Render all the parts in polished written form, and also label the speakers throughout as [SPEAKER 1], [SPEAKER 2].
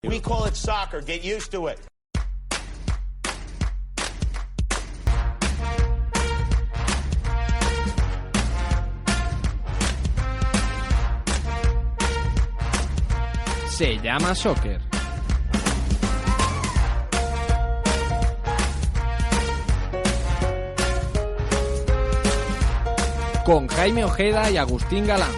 [SPEAKER 1] We call it soccer. Get used to it.
[SPEAKER 2] Se llama soccer. Con Jaime Ojeda y Agustín Galán.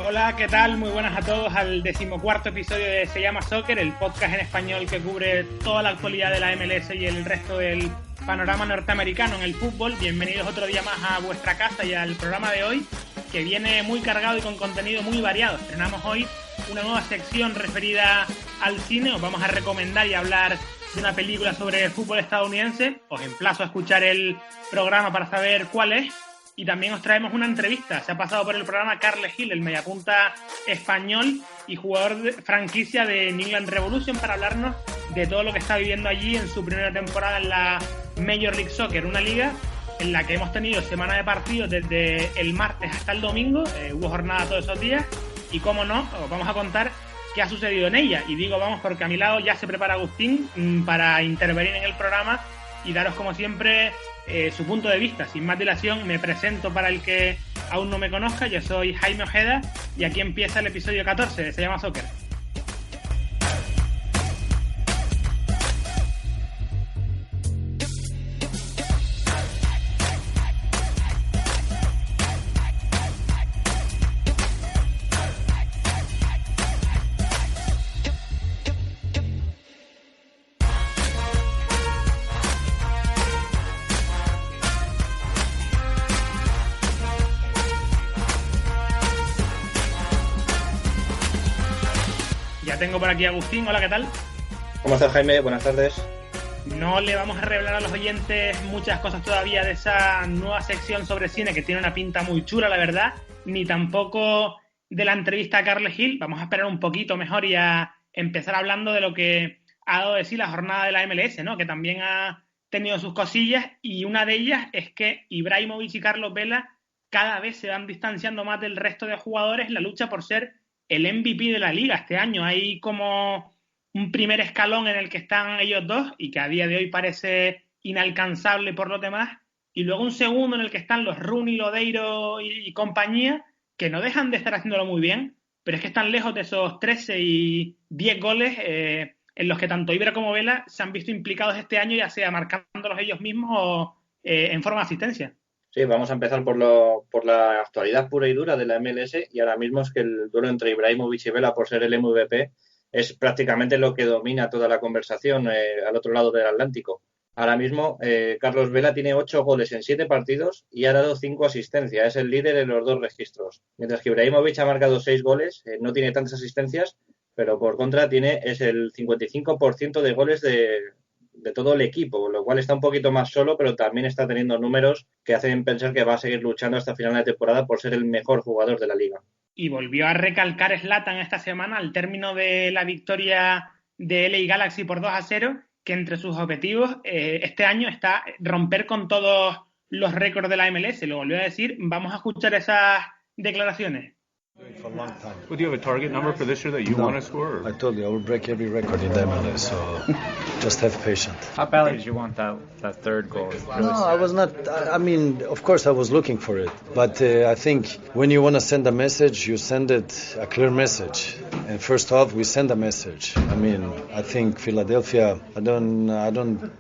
[SPEAKER 3] Hola, ¿qué tal? Muy buenas a todos al 14º episodio de Se llama Soccer, el podcast en español que cubre toda la actualidad de la MLS y el resto del panorama norteamericano en el fútbol. Bienvenidos otro día más a vuestra casa y al programa de hoy, que viene muy cargado y con contenido muy variado. Estrenamos hoy una nueva sección referida al cine. Os vamos a recomendar y hablar de una película sobre el fútbol estadounidense. Os emplazo a escuchar el programa para saber cuál es. Y también os traemos una entrevista. Se ha pasado por el programa Carles Gil, el mediapunta español y jugador de franquicia de New England Revolution, para hablarnos de todo lo que está viviendo allí en su primera temporada en la Major League Soccer, una liga en la que hemos tenido semana de partidos desde el martes hasta el domingo. Hubo jornada todos esos días y, como no, os vamos a contar qué ha sucedido en ella. Y digo vamos porque a mi lado ya se prepara Agustín para intervenir en el programa y daros, como siempre, su punto de vista. Sin más dilación, me presento para el que aún no me conozca. Yo soy Jaime Ojeda y aquí empieza el episodio 14 de Se llama Soccer. Tengo por aquí a Agustín. Hola, ¿qué tal?
[SPEAKER 4] ¿Cómo estás, Jaime? Buenas tardes.
[SPEAKER 3] No le vamos a revelar a los oyentes muchas cosas todavía de esa nueva sección sobre cine, que tiene una pinta muy chula, la verdad, ni tampoco de la entrevista a Carles Gil. Vamos a esperar un poquito mejor y a empezar hablando de lo que ha dado de sí la jornada de la MLS, ¿no? Que también ha tenido sus cosillas, y una de ellas es que Ibrahimovic y Carlos Vela cada vez se van distanciando más del resto de jugadores en la lucha por ser el MVP de la liga este año. Hay como un primer escalón en el que están ellos dos y que a día de hoy parece inalcanzable por los demás, y luego un segundo en el que están los Rooney, Lodeiro y compañía, que no dejan de estar haciéndolo muy bien, pero es que están lejos de esos 13 y 10 goles en los que tanto Ibra como Vela se han visto implicados este año, ya sea marcándolos ellos mismos o en forma de asistencia.
[SPEAKER 4] Sí, vamos a empezar por la actualidad pura y dura de la MLS, y ahora mismo es que el duelo entre Ibrahimovic y Vela por ser el MVP es prácticamente lo que domina toda la conversación al otro lado del Atlántico. Ahora mismo Carlos Vela tiene 8 goles en 7 partidos y ha dado 5 asistencias. Es el líder en los dos registros. Mientras que Ibrahimovic ha marcado 6 goles, no tiene tantas asistencias, pero por contra es el 55% de goles de todo el equipo, lo cual está un poquito más solo, pero también está teniendo números que hacen pensar que va a seguir luchando hasta final de temporada por ser el mejor jugador de la liga.
[SPEAKER 3] Y volvió a recalcar Zlatan esta semana, al término de la victoria de LA Galaxy por 2-0, que entre sus objetivos este año está romper con todos los récords de la MLS. Lo volvió a decir. Vamos a escuchar esas declaraciones.
[SPEAKER 5] For a long time.
[SPEAKER 6] Would you have a target number for this year that you want to score? Or?
[SPEAKER 5] I told you I will break every record in the MLS, so just have patience.
[SPEAKER 7] How badly did you want that third goal?
[SPEAKER 5] No, I was not. I mean, of course I was looking for it, but I think when you want to send a message, you send it a clear message. And first off, we send a message. I mean, I think Philadelphia, I don't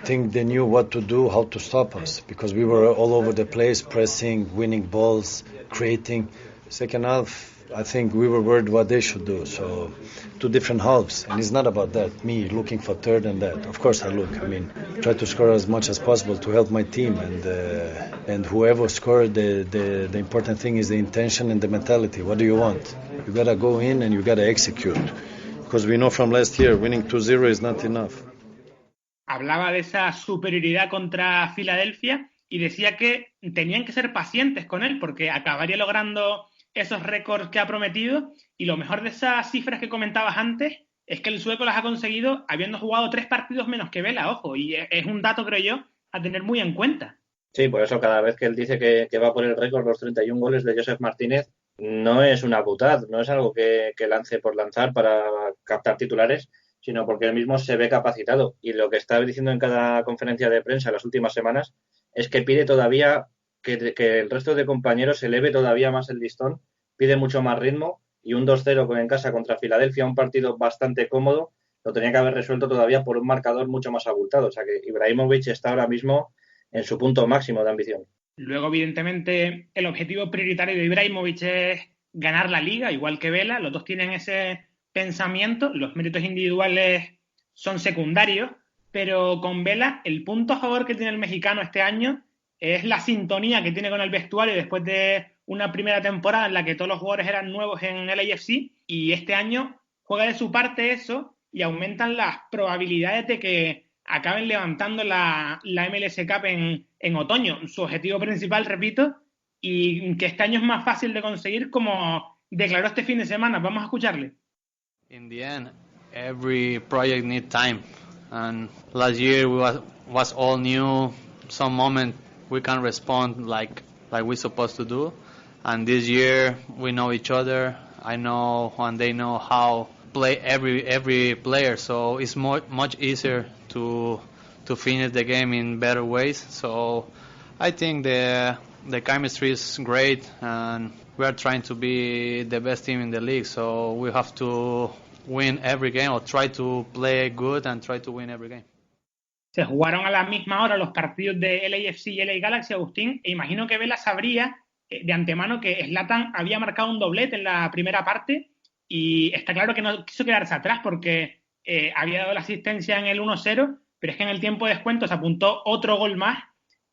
[SPEAKER 5] think they knew what to do, how to stop us, because we were all over the place, pressing, winning balls, creating. Second half, I think we were worried what they should do. So, 2 different halves, and it's not about that. Me looking for third and that. Of course, I look. I mean, try to score as much as possible to help my team, and whoever scored, the important thing is the intention and the mentality. What do you want? You gotta go in and you gotta execute, because we know from last year, winning 2-0 is not enough.
[SPEAKER 3] Hablaba de esa superioridad contra Filadelfia y decía que tenían que ser pacientes con él porque acabaría logrando esos récords que ha prometido, y lo mejor de esas cifras que comentabas antes es que el sueco las ha conseguido habiendo jugado 3 partidos menos que Vela, ojo, y es un dato, creo yo, a tener muy en cuenta.
[SPEAKER 4] Sí, por eso cada vez que él dice que va por el récord, los 31 goles de Joseph Martínez, no es una butad, no es algo que lance por lanzar para captar titulares, sino porque él mismo se ve capacitado. Y lo que está diciendo en cada conferencia de prensa en las últimas semanas es que pide todavía que el resto de compañeros eleve todavía más el listón, pide mucho más ritmo, y un 2-0 en casa contra Filadelfia, un partido bastante cómodo, lo tenía que haber resuelto todavía por un marcador mucho más abultado. O sea que Ibrahimovic está ahora mismo en su punto máximo de ambición.
[SPEAKER 3] Luego, evidentemente, el objetivo prioritario de Ibrahimovic es ganar la Liga, igual que Vela. Los dos tienen ese pensamiento. Los méritos individuales son secundarios, pero con Vela el punto a favor que tiene el mexicano este año es la sintonía que tiene con el vestuario después de una primera temporada en la que todos los jugadores eran nuevos en el LAFC, y este año juega de su parte eso y aumentan las probabilidades de que acaben levantando la MLS Cup en otoño. Su objetivo principal, repito, y que este año es más fácil de conseguir, como declaró este fin de semana. Vamos a escucharle.
[SPEAKER 8] In the end, every project needs time, and last year was all new. Some moment we can respond like we're supposed to do, and this year we know each other. I know and they know how play every player, so it's much easier to finish the game in better ways. So I think the chemistry is great, and we are trying to be the best team in the league, so we have to win every game, or try to play good and try to win every game.
[SPEAKER 3] Se jugaron a la misma hora los partidos de LAFC y LA Galaxy, Agustín, e imagino que Vela sabría de antemano que Zlatan había marcado un doblete en la primera parte, y está claro que no quiso quedarse atrás porque había dado la asistencia en el 1-0, pero es que en el tiempo de descuento se apuntó otro gol más,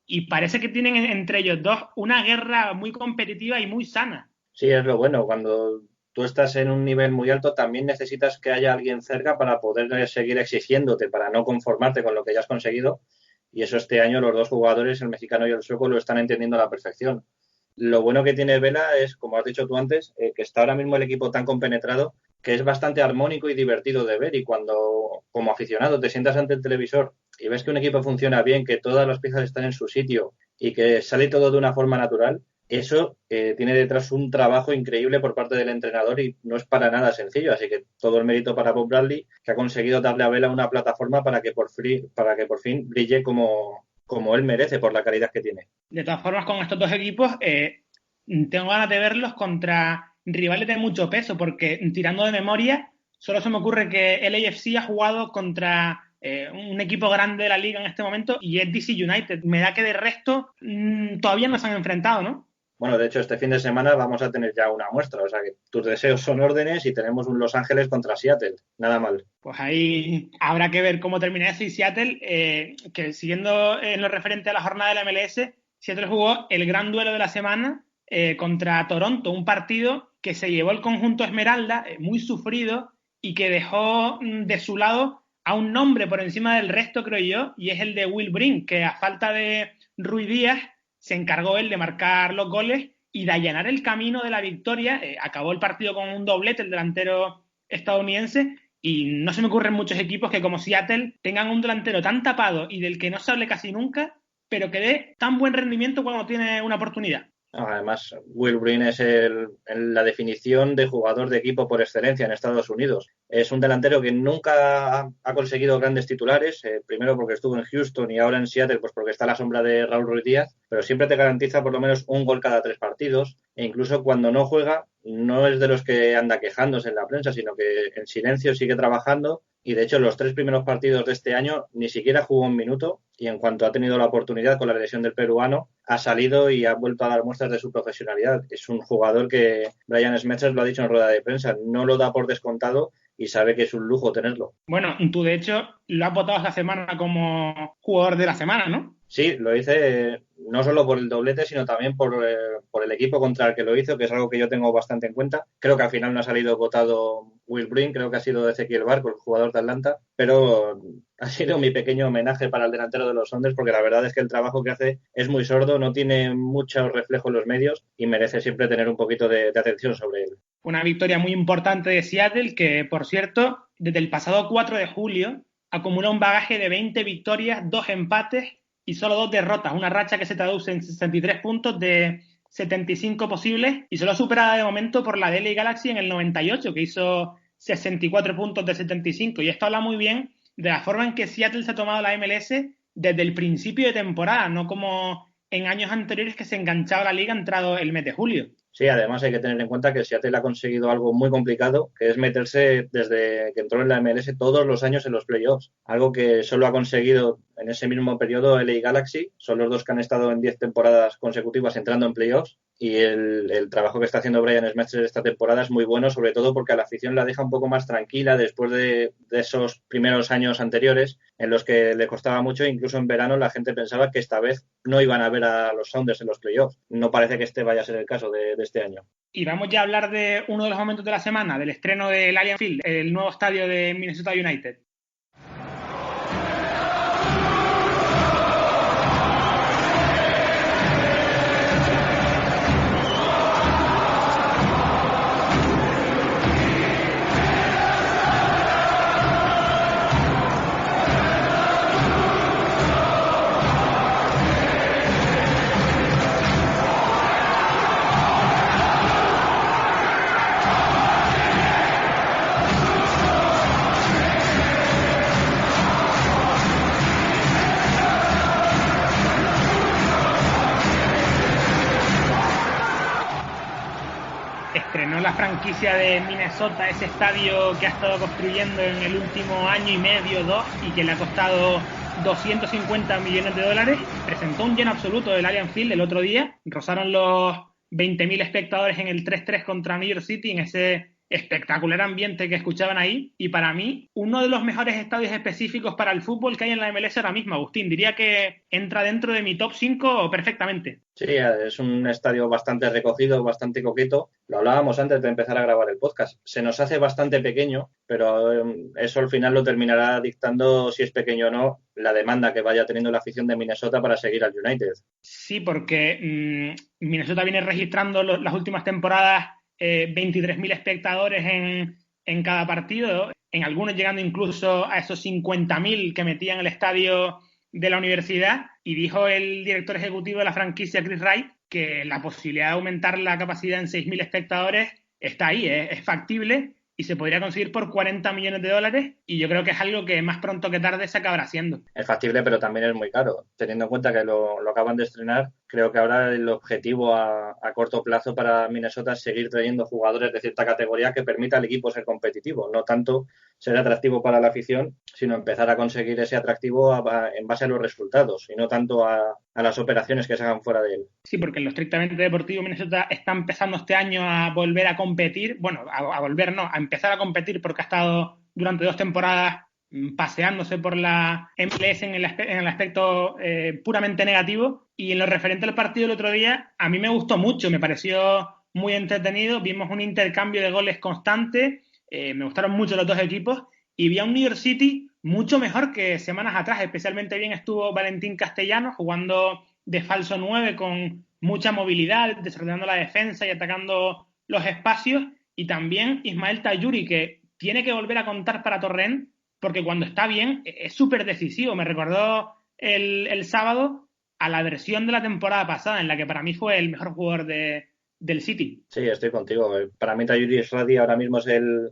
[SPEAKER 3] y parece que tienen entre ellos dos una guerra muy competitiva y muy sana.
[SPEAKER 4] Sí, es lo bueno. Cuando tú estás en un nivel muy alto, también necesitas que haya alguien cerca para poder seguir exigiéndote, para no conformarte con lo que ya has conseguido. Y eso este año los dos jugadores, el mexicano y el sueco, lo están entendiendo a la perfección. Lo bueno que tiene Vela es, como has dicho tú antes, que está ahora mismo el equipo tan compenetrado que es bastante armónico y divertido de ver. Y cuando, como aficionado, te sientas ante el televisor y ves que un equipo funciona bien, que todas las piezas están en su sitio y que sale todo de una forma natural, eso tiene detrás un trabajo increíble por parte del entrenador y no es para nada sencillo. Así que todo el mérito para Bob Bradley, que ha conseguido darle a Vela una plataforma para que por fin brille como él merece por la calidad que tiene.
[SPEAKER 3] De todas formas, con estos dos equipos tengo ganas de verlos contra rivales de mucho peso, porque tirando de memoria solo se me ocurre que el LAFC ha jugado contra un equipo grande de la liga en este momento, y es DC United. Me da que de resto todavía no se han enfrentado, ¿no?
[SPEAKER 4] Bueno, de hecho, este fin de semana vamos a tener ya una muestra. O sea que tus deseos son órdenes y tenemos un Los Ángeles contra Seattle. Nada mal.
[SPEAKER 3] Pues ahí habrá que ver cómo termina eso. Y Seattle, que siguiendo en lo referente a la jornada de la MLS, Seattle jugó el gran duelo de la semana contra Toronto, un partido que se llevó el conjunto Esmeralda, muy sufrido, y que dejó de su lado a un nombre por encima del resto, creo yo, y es el de Will Brink, que a falta de Rui Díaz se encargó él de marcar los goles y de allanar el camino de la victoria. Acabó el partido con un doblete el delantero estadounidense, y no se me ocurren muchos equipos que, como Seattle, tengan un delantero tan tapado y del que no se hable casi nunca, pero que dé tan buen rendimiento cuando tiene una oportunidad.
[SPEAKER 4] Además, Will Brink es la definición de jugador de equipo por excelencia en Estados Unidos. Es un delantero que nunca ha conseguido grandes titulares, primero porque estuvo en Houston y ahora en Seattle, pues porque está a la sombra de Raúl Ruiz Díaz, pero siempre te garantiza por lo menos un gol cada 3 partidos, e incluso cuando no juega, no es de los que anda quejándose en la prensa, sino que en silencio sigue trabajando. Y de hecho, los 3 primeros partidos de este año ni siquiera jugó un minuto, y en cuanto ha tenido la oportunidad con la lesión del peruano, ha salido y ha vuelto a dar muestras de su profesionalidad. Es un jugador que Brian Schmetzer lo ha dicho en rueda de prensa, no lo da por descontado y sabe que es un lujo tenerlo.
[SPEAKER 3] Bueno, tú de hecho lo has votado esta semana como jugador de la semana, ¿no?
[SPEAKER 4] Sí, lo hice no solo por el doblete, sino también por el equipo contra el que lo hizo, que es algo que yo tengo bastante en cuenta. Creo que al final no ha salido votado Will Brink, creo que ha sido Ezequiel Barco, el jugador de Atlanta, pero ha sido mi pequeño homenaje para el delantero de los Sounders, porque la verdad es que el trabajo que hace es muy sordo, no tiene mucho reflejo en los medios y merece siempre tener un poquito de atención sobre él.
[SPEAKER 3] Una victoria muy importante de Seattle, que por cierto, desde el pasado 4 de julio acumula un bagaje de 20 victorias, 2 empates y solo 2 derrotas, una racha que se traduce en 63 puntos de 75 posibles y solo superada de momento por la LA Galaxy en el 98, que hizo 64 puntos de 75. Y esto habla muy bien de la forma en que Seattle se ha tomado la MLS desde el principio de temporada, no como en años anteriores que se enganchaba la liga entrado el mes de julio.
[SPEAKER 4] Sí, además hay que tener en cuenta que Seattle ha conseguido algo muy complicado, que es meterse desde que entró en la MLS todos los años en los playoffs. Algo que solo ha conseguido en ese mismo periodo LA Galaxy. Son los dos que han estado en 10 temporadas consecutivas entrando en playoffs. Y el trabajo que está haciendo Brian Schmetzer esta temporada es muy bueno, sobre todo porque a la afición la deja un poco más tranquila después de esos primeros años anteriores en los que le costaba mucho. Incluso en verano la gente pensaba que esta vez no iban a ver a los Sounders en los playoffs. No parece que este vaya a ser el caso de este año.
[SPEAKER 3] Y vamos ya a hablar de uno de los momentos de la semana, del estreno del Allianz Field, el nuevo estadio de Minnesota United. Estrenó la franquicia de Minnesota, ese estadio que ha estado construyendo en el último año y medio, 2, y que le ha costado 250 millones de dólares. Presentó un lleno absoluto del Allianz Field el otro día. Rozaron los 20.000 espectadores en el 3-3 contra New York City, en ese espectacular ambiente que escuchaban ahí. Y para mí, uno de los mejores estadios específicos para el fútbol que hay en la MLS ahora mismo, Agustín. Diría que entra dentro de mi top 5 perfectamente.
[SPEAKER 4] Sí, es un estadio bastante recogido, bastante coqueto. Lo hablábamos antes de empezar a grabar el podcast. Se nos hace bastante pequeño, pero eso al final lo terminará dictando, si es pequeño o no, la demanda que vaya teniendo la afición de Minnesota para seguir al United.
[SPEAKER 3] Sí, porque Minnesota viene registrando las últimas temporadas 23.000 espectadores en cada partido, en algunos llegando incluso a esos 50.000 que metían el estadio de la universidad. Y dijo el director ejecutivo de la franquicia, Chris Wright, que la posibilidad de aumentar la capacidad en 6.000 espectadores está ahí, es factible y se podría conseguir por 40 millones de dólares, y yo creo que es algo que más pronto que tarde se acabará haciendo.
[SPEAKER 4] Es factible, pero también es muy caro. Teniendo en cuenta que lo acaban de estrenar, creo que ahora el objetivo a corto plazo para Minnesota es seguir trayendo jugadores de cierta categoría que permita al equipo ser competitivo, no tanto ser atractivo para la afición, sino empezar a conseguir ese atractivo en base a los resultados y no tanto a las operaciones que se hagan fuera de él.
[SPEAKER 3] Sí, porque en lo estrictamente deportivo Minnesota está empezando este año a volver a competir, bueno, a volver no, a empezar a competir, porque ha estado durante 2 temporadas paseándose por la MLS en el aspecto puramente negativo. Y en lo referente al partido del otro día, a mí me gustó mucho, me pareció muy entretenido, vimos un intercambio de goles constante, me gustaron mucho los dos equipos y vi a un New York City mucho mejor que semanas atrás. Especialmente bien estuvo Valentín Castellanos jugando de falso 9 con mucha movilidad, desordenando la defensa y atacando los espacios, y también Ismael Tajouri, que tiene que volver a contar para Torrent, porque cuando está bien es súper decisivo. Me recordó el sábado a la versión de la temporada pasada, en la que para mí fue el mejor jugador del City.
[SPEAKER 4] Sí, estoy contigo. Para mí Tajouri Sradi ahora mismo es el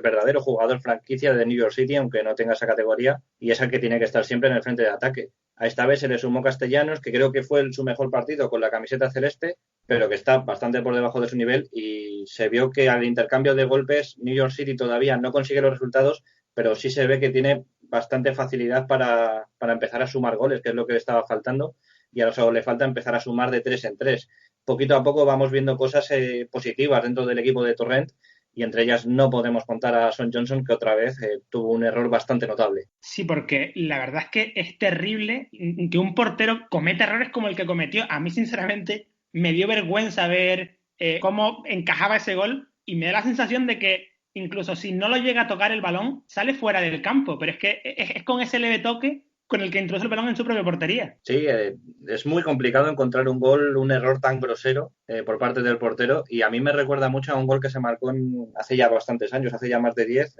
[SPEAKER 4] verdadero jugador franquicia de New York City, aunque no tenga esa categoría, y es el que tiene que estar siempre en el frente de ataque. A esta vez se le sumó Castellanos, que creo que fue su mejor partido con la camiseta celeste, pero que está bastante por debajo de su nivel, y se vio que al intercambio de golpes New York City todavía no consigue los resultados, pero sí se ve que tiene bastante facilidad para empezar a sumar goles, que es lo que le estaba faltando, y ahora solo le falta empezar a sumar de 3 en 3. Poquito a poco vamos viendo cosas positivas dentro del equipo de Torrent, y entre ellas no podemos contar a Son Johnson, que otra vez tuvo un error bastante notable.
[SPEAKER 3] Sí, porque la verdad es que es terrible que un portero cometa errores como el que cometió. A mí, sinceramente, me dio vergüenza ver cómo encajaba ese gol, y me da la sensación de que incluso si no lo llega a tocar el balón, sale fuera del campo, pero es que es con ese leve toque con el que introduce el balón en su propia portería.
[SPEAKER 4] Sí, es muy complicado encontrar un error tan grosero por parte del portero, y a mí me recuerda mucho a un gol que se marcó hace ya bastantes años, hace ya más de 10,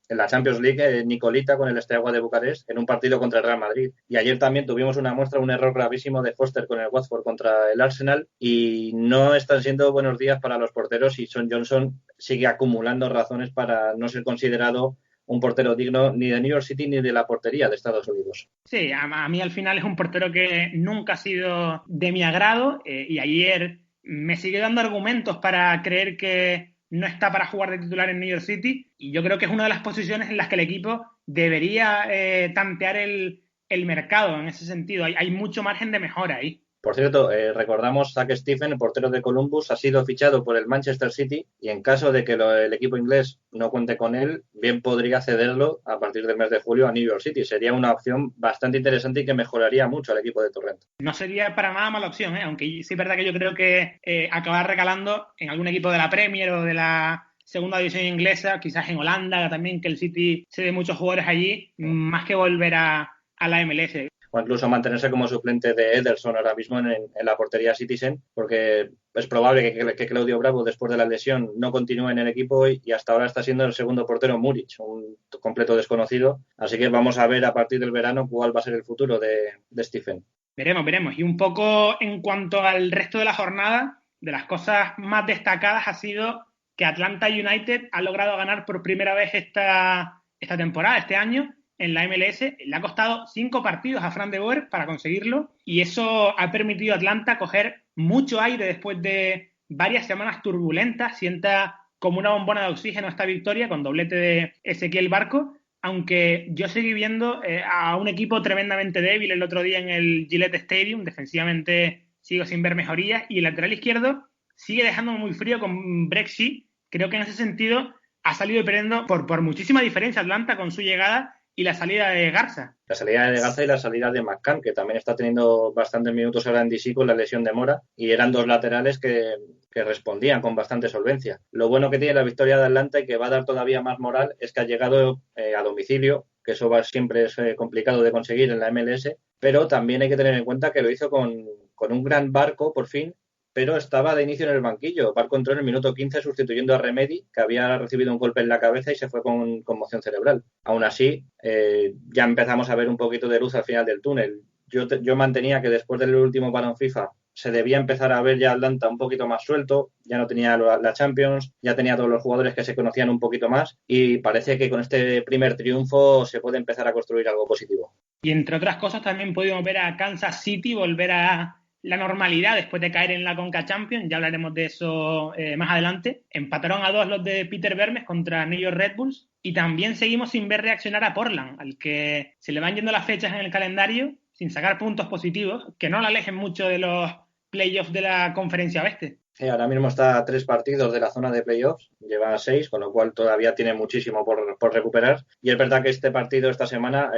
[SPEAKER 4] en la Champions League, Nicolita con el Steaua de Bucarest, en un partido contra el Real Madrid. Y ayer también tuvimos una muestra, un error gravísimo de Foster con el Watford contra el Arsenal, y no están siendo buenos días para los porteros, y Son Johnson sigue acumulando razones para no ser considerado un portero digno ni de New York City ni de la portería de Estados Unidos.
[SPEAKER 3] Sí, a mí al final es un portero que nunca ha sido de mi agrado, y ayer me sigue dando argumentos para creer que no está para jugar de titular en New York City, y yo creo que es una de las posiciones en las que el equipo debería tantear el mercado en ese sentido. Hay mucho margen de mejora ahí.
[SPEAKER 4] Por cierto, recordamos Zach Steffen, el portero de Columbus, ha sido fichado por el Manchester City, y en caso de que el equipo inglés no cuente con él, bien podría cederlo a partir del mes de julio a New York City. Sería una opción bastante interesante y que mejoraría mucho al equipo de Torrent.
[SPEAKER 3] No sería para nada mala opción, aunque sí es verdad que yo creo que acabar recalando en algún equipo de la Premier o de la segunda división inglesa, quizás en Holanda también, que el City cede muchos jugadores allí, más que volver a la MLS.
[SPEAKER 4] O incluso mantenerse como suplente de Ederson ahora mismo en la portería Citizen, porque es probable que Claudio Bravo, después de la lesión, no continúe en el equipo, y hasta ahora está siendo el segundo portero Muric, un completo desconocido. Así que vamos a ver a partir del verano cuál va a ser el futuro de Stephen.
[SPEAKER 3] Veremos. Y un poco en cuanto al resto de la jornada, de las cosas más destacadas ha sido que Atlanta United ha logrado ganar por primera vez esta temporada, este año, en la MLS. Le ha costado 5 partidos a Fran de Boer para conseguirlo, y eso ha permitido a Atlanta coger mucho aire después de varias semanas turbulentas. Sienta como una bombona de oxígeno esta victoria con doblete de Ezequiel Barco, aunque yo seguí viendo a un equipo tremendamente débil el otro día en el Gillette Stadium. Defensivamente sigo sin ver mejorías, y el lateral izquierdo sigue dejándome muy frío con Brexit. Creo que en ese sentido ha salido perdiendo por muchísima diferencia Atlanta con su llegada y la salida de Garza.
[SPEAKER 4] La salida de Garza y la salida de McCann, que también está teniendo bastantes minutos ahora en DC con la lesión de Mora, y eran dos laterales que respondían con bastante solvencia. Lo bueno que tiene la victoria de Atlanta, y que va a dar todavía más moral, es que ha llegado a domicilio, que eso siempre es complicado de conseguir en la MLS, pero también hay que tener en cuenta que lo hizo con un gran Barco, por fin, pero estaba de inicio en el banquillo. Barco entró en el minuto 15 sustituyendo a Remedi, que había recibido un golpe en la cabeza y se fue con conmoción cerebral. Aún así, ya empezamos a ver un poquito de luz al final del túnel. Yo mantenía que después del último balón FIFA se debía empezar a ver ya Atlanta un poquito más suelto, ya no tenía la Champions, ya tenía todos los jugadores que se conocían un poquito más, y parece que con este primer triunfo se puede empezar a construir algo positivo.
[SPEAKER 3] Y entre otras cosas también pudimos ver a Kansas City volver a la normalidad después de caer en la Conca Champions. Ya hablaremos de eso más adelante. Empataron a 2 los de Peter Vermes contra New York Red Bulls, y también seguimos sin ver reaccionar a Portland, al que se le van yendo las fechas en el calendario sin sacar puntos positivos, que no le alejen mucho de los playoffs de la Conferencia Oeste.
[SPEAKER 4] Ahora mismo está a 3 partidos de la zona de playoffs, lleva 6, con lo cual todavía tiene muchísimo por recuperar. Y es verdad que este partido esta semana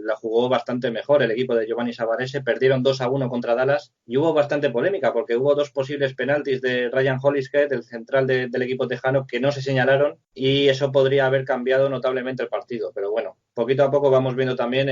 [SPEAKER 4] la jugó bastante mejor el equipo de Giovanni Savarese. Perdieron 2-1 contra Dallas, y hubo bastante polémica porque hubo 2 posibles penaltis de Ryan Hollingshead, el central del equipo tejano, que no se señalaron, y eso podría haber cambiado notablemente el partido. Pero bueno, poquito a poco vamos viendo también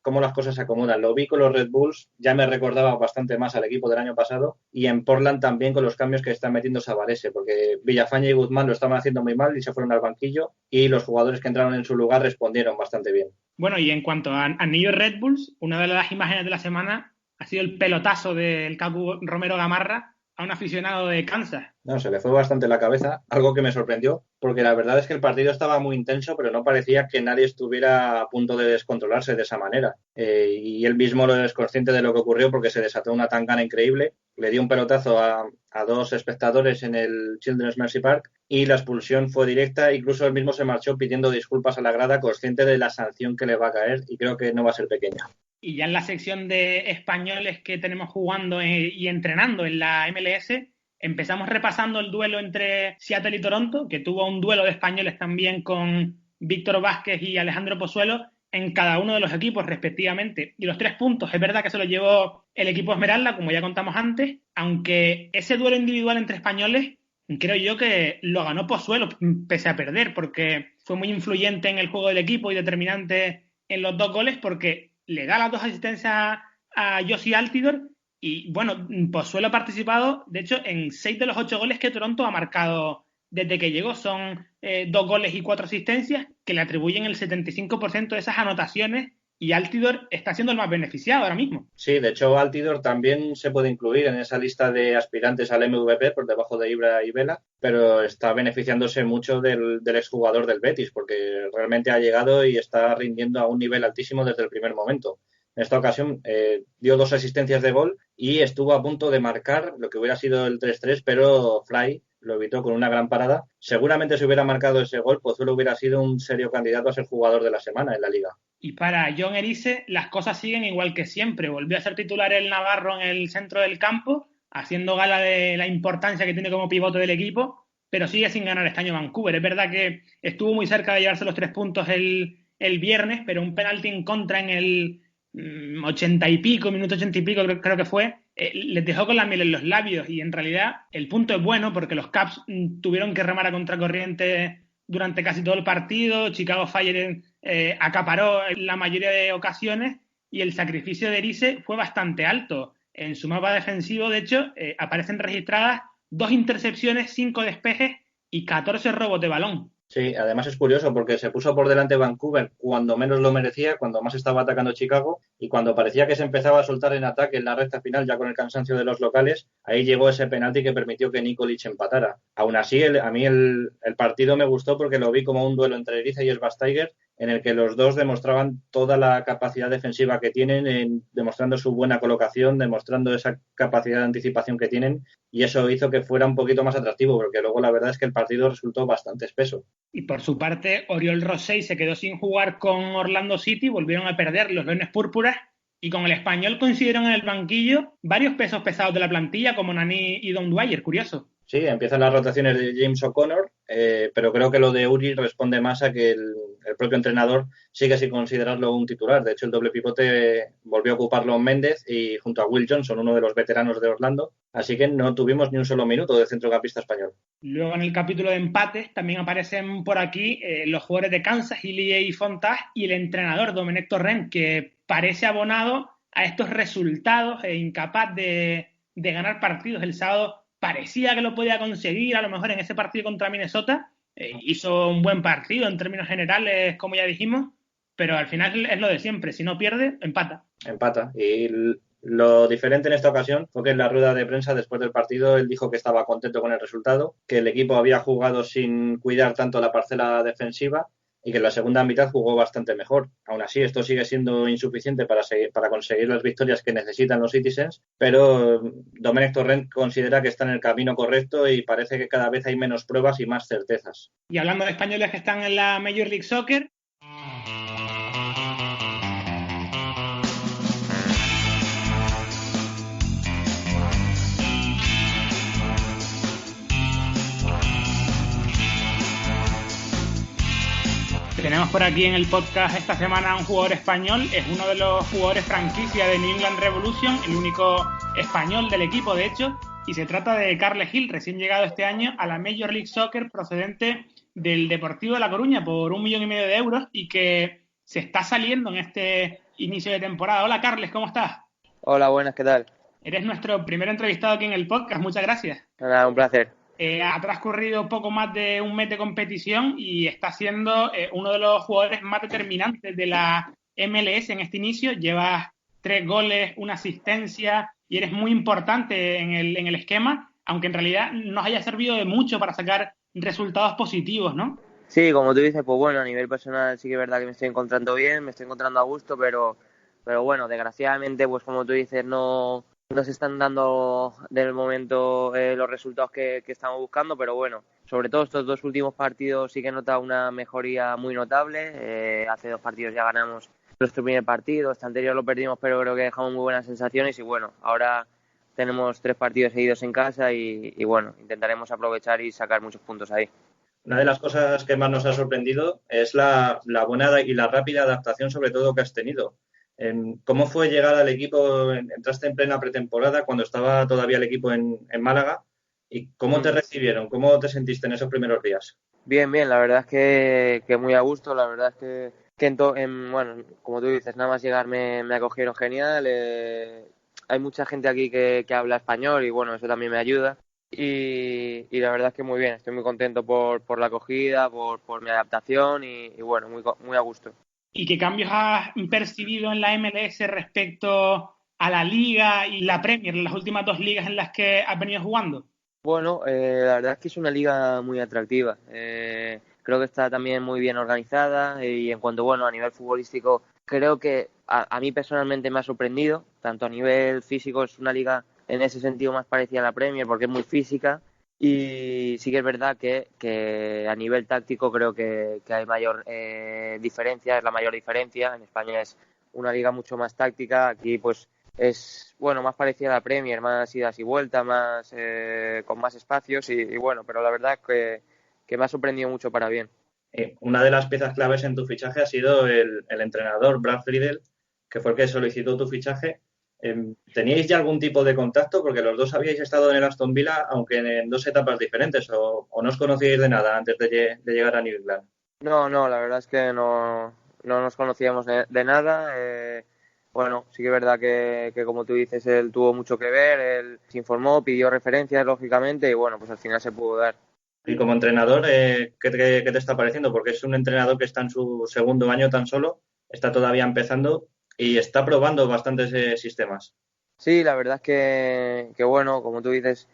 [SPEAKER 4] cómo las cosas se acomodan. Lo vi con los Red Bulls, ya me recordaba bastante más al equipo del año pasado, y en Portland también con los cambios que están metiendo Savarese, porque Villafaña y Guzmán lo estaban haciendo muy mal y se fueron al banquillo, y los jugadores que entraron en su lugar respondieron bastante bien.
[SPEAKER 3] Bueno, y en cuanto a New York Red Bulls, una de las imágenes de la semana ha sido el pelotazo del Cacu Romero Gamarra a un aficionado de Kansas.
[SPEAKER 4] No, se le fue bastante la cabeza, algo que me sorprendió, porque la verdad es que el partido estaba muy intenso, pero no parecía que nadie estuviera a punto de descontrolarse de esa manera. Y él mismo lo es consciente de lo que ocurrió, porque se desató una tangana increíble, le dio un pelotazo a 2 espectadores en el Children's Mercy Park, y la expulsión fue directa. Incluso él mismo se marchó pidiendo disculpas a la grada, consciente de la sanción que le va a caer, y creo que no va a ser pequeña.
[SPEAKER 3] Y ya en la sección de españoles que tenemos jugando y entrenando en la MLS, empezamos repasando el duelo entre Seattle y Toronto, que tuvo un duelo de españoles también con Víctor Vázquez y Alejandro Pozuelo en cada uno de los equipos respectivamente. Y los 3 puntos, es verdad que se los llevó el equipo Esmeralda, como ya contamos antes, aunque ese duelo individual entre españoles creo yo que lo ganó Pozuelo pese a perder, porque fue muy influyente en el juego del equipo y determinante en los 2 goles, porque le da las 2 asistencias a Josie Altidore y, bueno, Pozuelo ha participado, de hecho, en 6 de los 8 goles que Toronto ha marcado desde que llegó. Son 2 goles y 4 asistencias que le atribuyen el 75% de esas anotaciones, y Altidore está siendo el más beneficiado ahora mismo.
[SPEAKER 4] Sí, de hecho Altidore también se puede incluir en esa lista de aspirantes al MVP por debajo de Ibra y Vela, pero está beneficiándose mucho del exjugador del Betis, porque realmente ha llegado y está rindiendo a un nivel altísimo desde el primer momento. En esta ocasión dio 2 asistencias de gol y estuvo a punto de marcar lo que hubiera sido el 3-3, pero Fly lo evitó con una gran parada. Seguramente si hubiera marcado ese gol, Pozuelo hubiera sido un serio candidato a ser jugador de la semana en la Liga.
[SPEAKER 3] Y para John Erice las cosas siguen igual que siempre. Volvió a ser titular el navarro en el centro del campo, haciendo gala de la importancia que tiene como pivote del equipo, pero sigue sin ganar este año Vancouver. Es verdad que estuvo muy cerca de llevarse los 3 puntos el viernes, pero un penalti en contra en el 80 y pico, minuto 80 y pico creo que fue, les dejó con la miel en los labios, y en realidad el punto es bueno porque los Caps tuvieron que remar a contracorriente durante casi todo el partido. Chicago Fire acaparó la mayoría de ocasiones y el sacrificio de Erice fue bastante alto. En su mapa defensivo, de hecho, aparecen registradas 2 intercepciones, 5 despejes y 14 robos de balón.
[SPEAKER 4] Sí, además es curioso porque se puso por delante Vancouver cuando menos lo merecía, cuando más estaba atacando Chicago, y cuando parecía que se empezaba a soltar en ataque en la recta final, ya con el cansancio de los locales, ahí llegó ese penalti que permitió que Nikolic empatara. Aún así, a mí el partido me gustó porque lo vi como un duelo entre Erice y Schweinsteiger, en el que los dos demostraban toda la capacidad defensiva que tienen, demostrando su buena colocación, demostrando esa capacidad de anticipación que tienen, y eso hizo que fuera un poquito más atractivo, porque luego la verdad es que el partido resultó bastante espeso.
[SPEAKER 3] Y por su parte, Oriol Rosell se quedó sin jugar con Orlando City, volvieron a perder los Leones Púrpuras, y con el Español coincidieron en el banquillo varios pesos pesados de la plantilla, como Nani y Don Dwyer, curioso.
[SPEAKER 4] Sí, empiezan las rotaciones de James O'Connor, pero creo que lo de Uri responde más a que el propio entrenador sigue sin considerarlo un titular. De hecho, el doble pivote volvió a ocuparlo Méndez y junto a Will Johnson, uno de los veteranos de Orlando, así que no tuvimos ni un solo minuto de centrocampista español.
[SPEAKER 3] Luego en el capítulo de empates también aparecen por aquí los jugadores de Kansas, Hillier y Fontag, y el entrenador Domenech Torrent, que parece abonado a estos resultados e incapaz de ganar partidos. El sábado parecía que lo podía conseguir, a lo mejor en ese partido contra Minnesota. Hizo un buen partido en términos generales, como ya dijimos, pero al final es lo de siempre. Si no pierde, empata.
[SPEAKER 4] Empata. Y lo diferente en esta ocasión fue que en la rueda de prensa después del partido él dijo que estaba contento con el resultado, que el equipo había jugado sin cuidar tanto la parcela defensiva y que en la segunda mitad jugó bastante mejor. Aún así, esto sigue siendo insuficiente para conseguir las victorias que necesitan los Citizens, pero Domenech Torrent considera que está en el camino correcto y parece que cada vez hay menos pruebas y más certezas.
[SPEAKER 3] Y hablando de españoles que están en la Major League Soccer, tenemos por aquí en el podcast esta semana a un jugador español. Es uno de los jugadores franquicia de New England Revolution, el único español del equipo, de hecho, y se trata de Carles Gil, recién llegado este año a la Major League Soccer, procedente del Deportivo de La Coruña por 1,5 millones de euros, y que se está saliendo en este inicio de temporada. Hola Carles, ¿cómo estás?
[SPEAKER 9] Hola, buenas, ¿qué tal?
[SPEAKER 3] Eres nuestro primer entrevistado aquí en el podcast, muchas gracias.
[SPEAKER 9] Nada, un placer.
[SPEAKER 3] Ha transcurrido poco más de un mes de competición y está siendo uno de los jugadores más determinantes de la MLS en este inicio. Llevas 3 goles, 1 asistencia y eres muy importante en el esquema, aunque en realidad nos haya servido de mucho para sacar resultados positivos, ¿no?
[SPEAKER 9] Sí, como tú dices, pues bueno, a nivel personal sí que es verdad que me estoy encontrando bien, me estoy encontrando a gusto, pero bueno, desgraciadamente, pues como tú dices, no se están dando del momento los resultados que estamos buscando, pero bueno, sobre todo estos 2 últimos partidos sí que he notado una mejoría muy notable. Hace 2 partidos ya ganamos nuestro primer partido, este anterior lo perdimos, pero creo que dejamos muy buenas sensaciones y bueno, ahora tenemos 3 partidos seguidos en casa y bueno, intentaremos aprovechar y sacar muchos puntos ahí.
[SPEAKER 4] Una de las cosas que más nos ha sorprendido es la buena y la rápida adaptación, sobre todo, que has tenido. ¿Cómo fue llegar al equipo? Entraste en plena pretemporada cuando estaba todavía el equipo en Málaga. ¿Y cómo te recibieron? ¿Cómo te sentiste en esos primeros días?
[SPEAKER 9] Bien, la verdad es que muy a gusto. La verdad es que Bueno, como tú dices, nada más llegar me acogieron genial. Hay mucha gente aquí que habla español y bueno, eso también me ayuda. Y la verdad es que muy bien, estoy muy contento por la acogida, por mi adaptación y bueno, muy a gusto.
[SPEAKER 3] ¿Y qué cambios has percibido en la MLS respecto a la Liga y la Premier, las últimas dos ligas en las que has venido jugando?
[SPEAKER 9] Bueno, la verdad es que es una liga muy atractiva. Creo que está también muy bien organizada y en cuanto, bueno, a nivel futbolístico, creo que a mí personalmente me ha sorprendido. Tanto a nivel físico es una liga en ese sentido más parecida a la Premier porque es muy física y sí que es verdad que a nivel táctico creo que hay mayor diferencia, es la mayor diferencia. En España es una liga mucho más táctica, aquí pues es bueno más parecida a la Premier, más idas y vueltas, más con más espacios y bueno, pero la verdad que me ha sorprendido mucho para bien.
[SPEAKER 4] Una de las piezas claves en tu fichaje ha sido el entrenador Brad Friedel, que fue el que solicitó tu fichaje. ¿Teníais ya algún tipo de contacto? Porque los dos habíais estado en el Aston Villa, aunque en dos etapas diferentes, o no os conocíais de nada antes de llegar a New England.
[SPEAKER 9] No, la verdad es que no nos conocíamos de nada. Bueno, sí que es verdad que como tú dices, él tuvo mucho que ver, él se informó, pidió referencias, lógicamente, y bueno, pues al final se pudo dar.
[SPEAKER 4] Y como entrenador, ¿qué te está pareciendo? Porque es un entrenador que está en su segundo año tan solo, está todavía empezando y está probando bastantes sistemas.
[SPEAKER 9] Sí, la verdad es que bueno, como tú dices,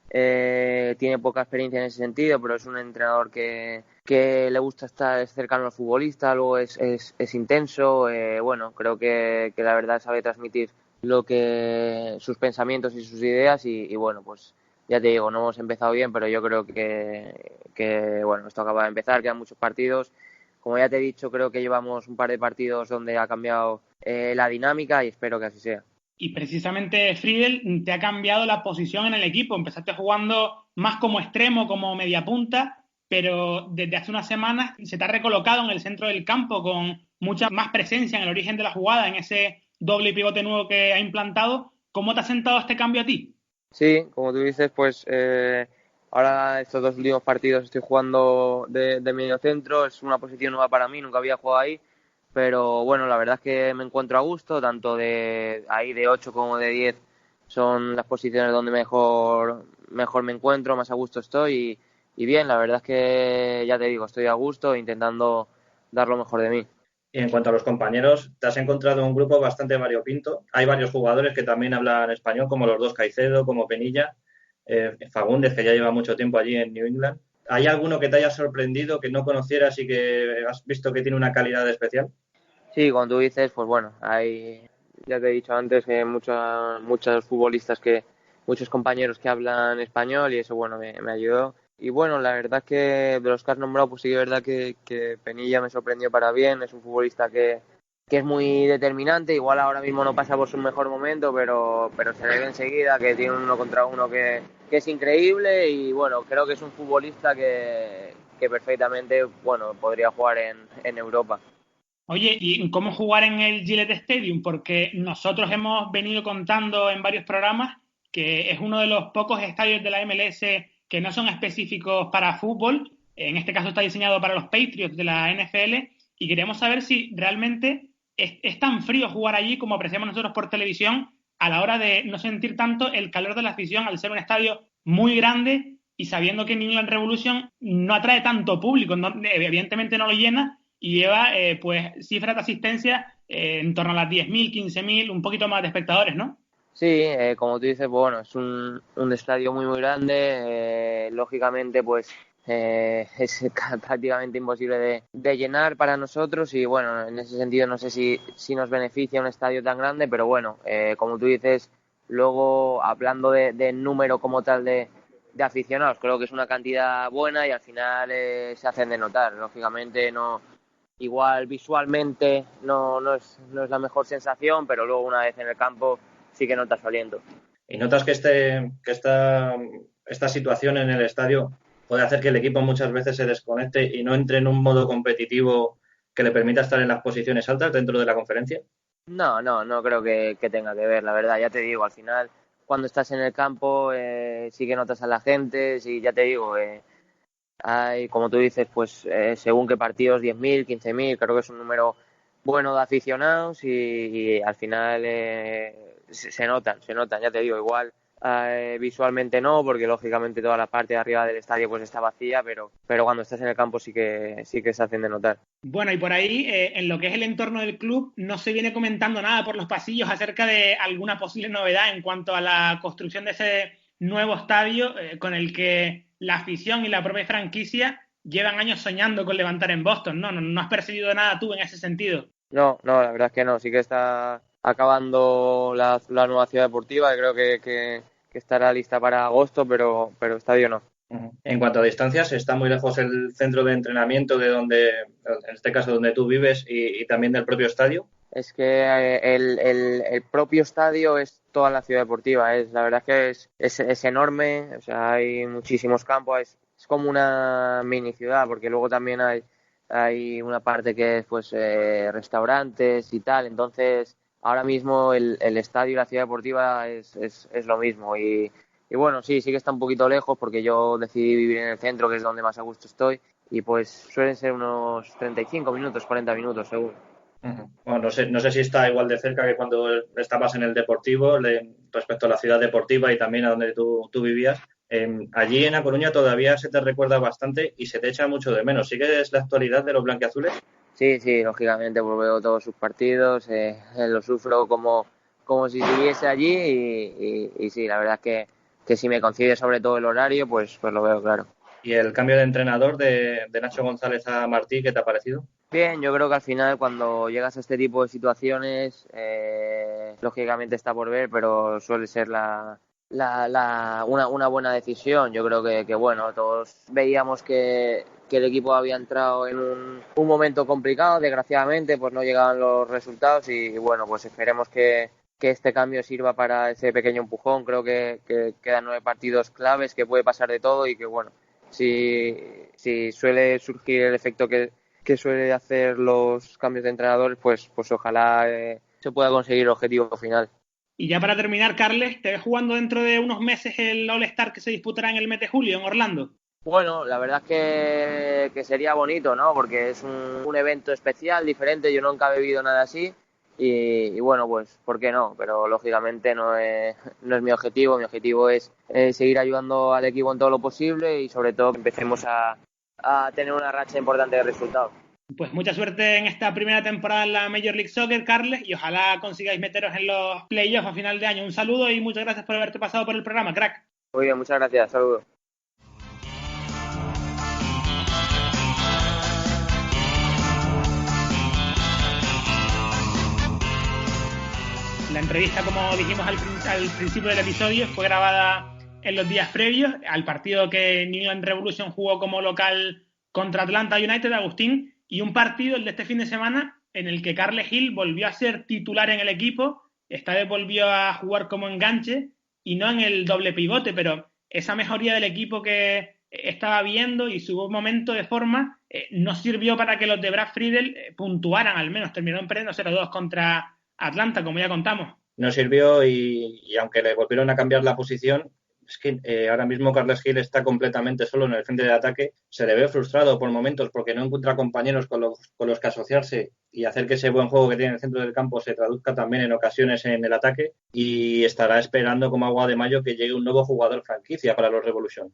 [SPEAKER 9] tiene poca experiencia en ese sentido, pero es un entrenador que le gusta estar cercano al futbolista, luego es intenso, bueno, creo que la verdad sabe transmitir sus pensamientos y sus ideas y bueno, pues ya te digo, no hemos empezado bien, pero yo creo que bueno, esto acaba de empezar, quedan muchos partidos. Como ya te he dicho, creo que llevamos un par de partidos donde ha cambiado la dinámica y espero que así sea.
[SPEAKER 3] Y precisamente Friedel te ha cambiado la posición en el equipo. Empezaste jugando más como extremo, como mediapunta, pero desde hace unas semanas se te ha recolocado en el centro del campo con mucha más presencia en el origen de la jugada, en ese doble pivote nuevo que ha implantado. ¿Cómo te ha sentado este cambio a ti?
[SPEAKER 9] Sí, como tú dices, pues ahora estos dos últimos partidos estoy jugando de medio centro, es una posición nueva para mí, nunca había jugado ahí, pero bueno, la verdad es que me encuentro a gusto, tanto de ahí de 8 como de 10 son las posiciones donde mejor me encuentro, más a gusto estoy y bien, la verdad es que ya te digo, estoy a gusto intentando dar lo mejor de mí.
[SPEAKER 4] Y en cuanto a los compañeros, te has encontrado un grupo bastante variopinto. Hay varios jugadores que también hablan español, como los dos Caicedo, como Penilla, Fagundes, que ya lleva mucho tiempo allí en New England. ¿Hay alguno que te haya sorprendido, que no conocieras y que has visto que tiene una calidad especial?
[SPEAKER 9] Sí, cuando tú dices, pues bueno, ya te he dicho antes que muchos futbolistas muchos compañeros que hablan español y eso, bueno, me ayudó. Y bueno, la verdad es que de los que has nombrado, pues sí que es verdad que Penilla me sorprendió para bien, es un futbolista que es muy determinante, igual ahora mismo no pasa por su mejor momento, pero se le ve enseguida que tiene uno contra uno que es increíble y bueno, creo que es un futbolista que perfectamente, bueno, podría jugar en Europa.
[SPEAKER 3] Oye, ¿y cómo jugar en el Gillette Stadium? Porque nosotros hemos venido contando en varios programas que es uno de los pocos estadios de la MLS que no son específicos para fútbol. En este caso está diseñado para los Patriots de la NFL y queremos saber si realmente es tan frío jugar allí como apreciamos nosotros por televisión a la hora de no sentir tanto el calor de la afición al ser un estadio muy grande y sabiendo que New England Revolution no atrae tanto público, evidentemente no lo llena y lleva pues cifras de asistencia en torno a las 10.000, 15.000, un poquito más de espectadores, ¿no?
[SPEAKER 9] Sí, como tú dices, bueno, es un estadio muy grande, lógicamente pues es prácticamente imposible de llenar para nosotros y bueno, en ese sentido no sé si nos beneficia un estadio tan grande, pero bueno, como tú dices, luego hablando de número como tal de aficionados, creo que es una cantidad buena y al final se hacen de notar, lógicamente no. Igual visualmente no es la mejor sensación, pero luego una vez en el campo sí que notas su aliento.
[SPEAKER 4] ¿Y notas que esta situación en el estadio puede hacer que el equipo muchas veces se desconecte y no entre en un modo competitivo que le permita estar en las posiciones altas dentro de la conferencia?
[SPEAKER 9] No creo que tenga que ver, la verdad, ya te digo, al final cuando estás en el campo sí que notas a la gente, sí, ya te digo, Hay, como tú dices, pues según qué partidos, 10.000, 15.000, creo que es un número bueno de aficionados y al final se notan, ya te digo, igual visualmente no, porque lógicamente toda la parte de arriba del estadio pues está vacía, pero cuando estás en el campo sí que se hacen de notar.
[SPEAKER 3] Bueno, y por ahí, en lo que es el entorno del club, no se viene comentando nada por los pasillos acerca de alguna posible novedad en cuanto a la construcción de ese nuevo estadio con el que la afición y la propia franquicia llevan años soñando con levantar en Boston, ¿no? No has percibido nada tú en ese sentido.
[SPEAKER 9] No, la verdad es que no. Sí que está acabando la nueva ciudad deportiva y creo que estará lista para agosto, pero estadio no.
[SPEAKER 4] En cuanto a distancias, ¿está muy lejos el centro de entrenamiento de donde, en este caso, donde tú vives y también del propio estadio?
[SPEAKER 9] Es que el propio estadio es toda la ciudad deportiva. La verdad es que es enorme, o sea, hay muchísimos campos, es como una mini ciudad, porque luego también hay una parte que es pues restaurantes y tal. Entonces, ahora mismo el estadio y la ciudad deportiva es lo mismo. Y bueno, sí que está un poquito lejos porque yo decidí vivir en el centro, que es donde más a gusto estoy, y pues suelen ser unos 35 minutos, 40 minutos seguro.
[SPEAKER 4] Bueno, no sé si está igual de cerca que cuando estabas en el Deportivo respecto a la ciudad deportiva y también a donde tú vivías. Allí en A Coruña todavía se te recuerda bastante y se te echa mucho de menos. ¿Sigues la actualidad de los blanquiazules?
[SPEAKER 9] Sí, lógicamente, pues veo todos sus partidos, lo sufro como si estuviese allí y sí, la verdad es que si me coincide sobre todo el horario, pues lo veo claro.
[SPEAKER 4] ¿Y el cambio de entrenador de Nacho González a Martí, qué te ha parecido?
[SPEAKER 9] Bien, yo creo que al final cuando llegas a este tipo de situaciones, lógicamente está por ver, pero suele ser una buena decisión. Yo creo que bueno, todos veíamos que el equipo había entrado en un momento complicado, desgraciadamente pues no llegaban los resultados y bueno, pues esperemos que este cambio sirva para ese pequeño empujón. Creo que quedan 9 partidos claves, que puede pasar de todo y que bueno, si suele surgir el efecto que suele hacer los cambios de entrenadores, pues ojalá se pueda conseguir el objetivo final.
[SPEAKER 3] Y ya para terminar, Carles, ¿te ves jugando dentro de unos meses el All-Star que se disputará en el mes de julio en Orlando?
[SPEAKER 9] Bueno, la verdad es que sería bonito, ¿no? Porque es un evento especial, diferente, yo nunca he vivido nada así y bueno, pues ¿por qué no? Pero lógicamente no es mi objetivo es seguir ayudando al equipo en todo lo posible y sobre todo que empecemos a tener una racha importante de resultados.
[SPEAKER 3] Pues mucha suerte en esta primera temporada en la Major League Soccer, Carles, y ojalá consigáis meteros en los playoffs a final de año. Un saludo y muchas gracias por haberte pasado por el programa, crack.
[SPEAKER 9] Muy bien, muchas gracias, saludos.
[SPEAKER 3] La entrevista, como dijimos al principio del episodio, fue grabada en los días previos al partido que New England Revolution jugó como local contra Atlanta United, Agustín, y un partido, el de este fin de semana, en el que Carles Gil volvió a ser titular en el equipo. Esta vez volvió a jugar como enganche y no en el doble pivote, pero esa mejoría del equipo que estaba viendo y su momento de forma no sirvió para que los de Brad Friedel puntuaran, al menos terminaron perdiendo 0-2 contra Atlanta, como ya contamos.
[SPEAKER 4] No sirvió y aunque le volvieron a cambiar la posición, es que ahora mismo Carles Gil está completamente solo en el frente de ataque. Se le ve frustrado por momentos porque no encuentra compañeros con los que asociarse y hacer que ese buen juego que tiene en el centro del campo se traduzca también en ocasiones en el ataque, y estará esperando como agua de mayo que llegue un nuevo jugador franquicia para los Revolution.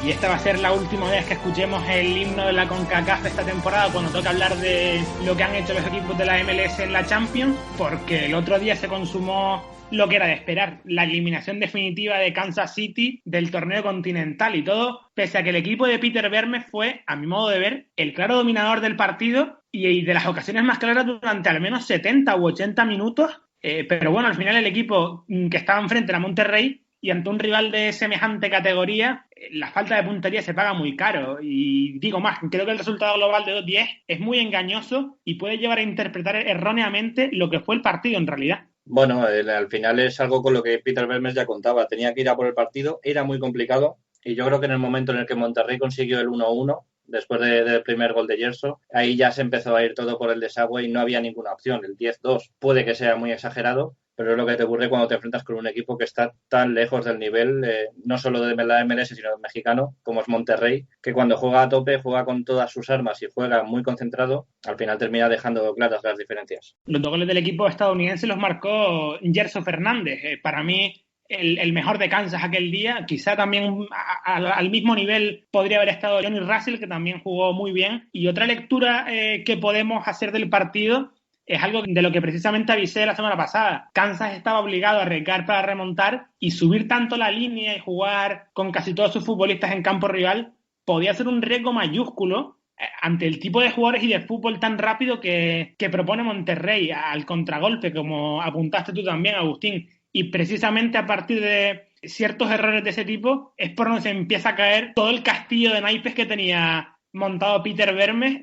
[SPEAKER 3] Y esta va a ser la última vez que escuchemos el himno de la CONCACAF esta temporada, cuando toca hablar de lo que han hecho los equipos de la MLS en la Champions, porque el otro día se consumó lo que era de esperar, la eliminación definitiva de Kansas City del torneo continental, y todo pese a que el equipo de Peter Vermes fue, a mi modo de ver, el claro dominador del partido y de las ocasiones más claras durante al menos 70 u 80 minutos, pero bueno, al final el equipo que estaba enfrente era Monterrey, y ante un rival de semejante categoría, la falta de puntería se paga muy caro. Y digo más, creo que el resultado global de 2-10 es muy engañoso y puede llevar a interpretar erróneamente lo que fue el partido en realidad.
[SPEAKER 4] Bueno, al final es algo con lo que Peter Vermes ya contaba. Tenía que ir a por el partido, era muy complicado y yo creo que en el momento en el que Monterrey consiguió el 1-1, después del primer gol de Gerso, ahí ya se empezó a ir todo por el desagüe y no había ninguna opción. El 10-2 puede que sea muy exagerado, pero es lo que te ocurre cuando te enfrentas con un equipo que está tan lejos del nivel, no solo de la MLS, sino del mexicano, como es Monterrey, que cuando juega a tope, juega con todas sus armas y juega muy concentrado, al final termina dejando claras las diferencias.
[SPEAKER 3] Los 2 goles del equipo estadounidense los marcó Gerso Fernández. Para mí, el mejor de Kansas aquel día. Quizá también al mismo nivel podría haber estado Johnny Russell, que también jugó muy bien. Y otra lectura que podemos hacer del partido es algo de lo que precisamente avisé la semana pasada. Kansas estaba obligado a arriesgar para remontar, y subir tanto la línea y jugar con casi todos sus futbolistas en campo rival podía ser un riesgo mayúsculo ante el tipo de jugadores y de fútbol tan rápido que propone Monterrey al contragolpe, como apuntaste tú también, Agustín. Y precisamente a partir de ciertos errores de ese tipo es por donde se empieza a caer todo el castillo de naipes que tenía montado Peter Vermes,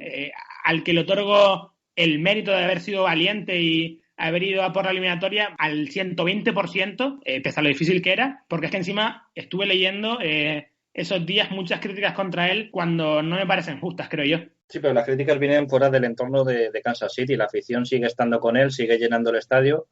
[SPEAKER 3] al que le otorgo el mérito de haber sido valiente y haber ido a por la eliminatoria al 120%, pese a lo difícil que era, porque es que encima estuve leyendo esos días muchas críticas contra él cuando no me parecen justas, creo yo.
[SPEAKER 4] Sí, pero las críticas vienen fuera del entorno de Kansas City. La afición sigue estando con él, sigue llenando el estadio.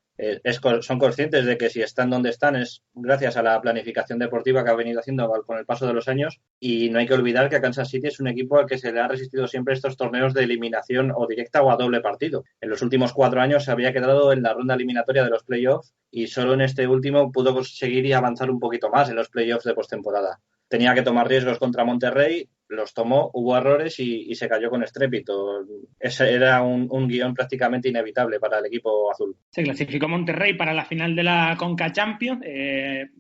[SPEAKER 4] Son conscientes de que si están donde están es gracias a la planificación deportiva que ha venido haciendo con el paso de los años. Y no hay que olvidar que Kansas City es un equipo al que se le ha resistido siempre estos torneos de eliminación o directa o a doble partido. En los últimos 4 años se había quedado en la ronda eliminatoria de los playoffs y solo en este último pudo conseguir y avanzar un poquito más en los playoffs de postemporada. Tenía que tomar riesgos contra Monterrey, los tomó, hubo errores y se cayó con estrépito. Ese era un guión prácticamente inevitable para el equipo azul.
[SPEAKER 3] Se clasificó Monterrey para la final de la Conca Champions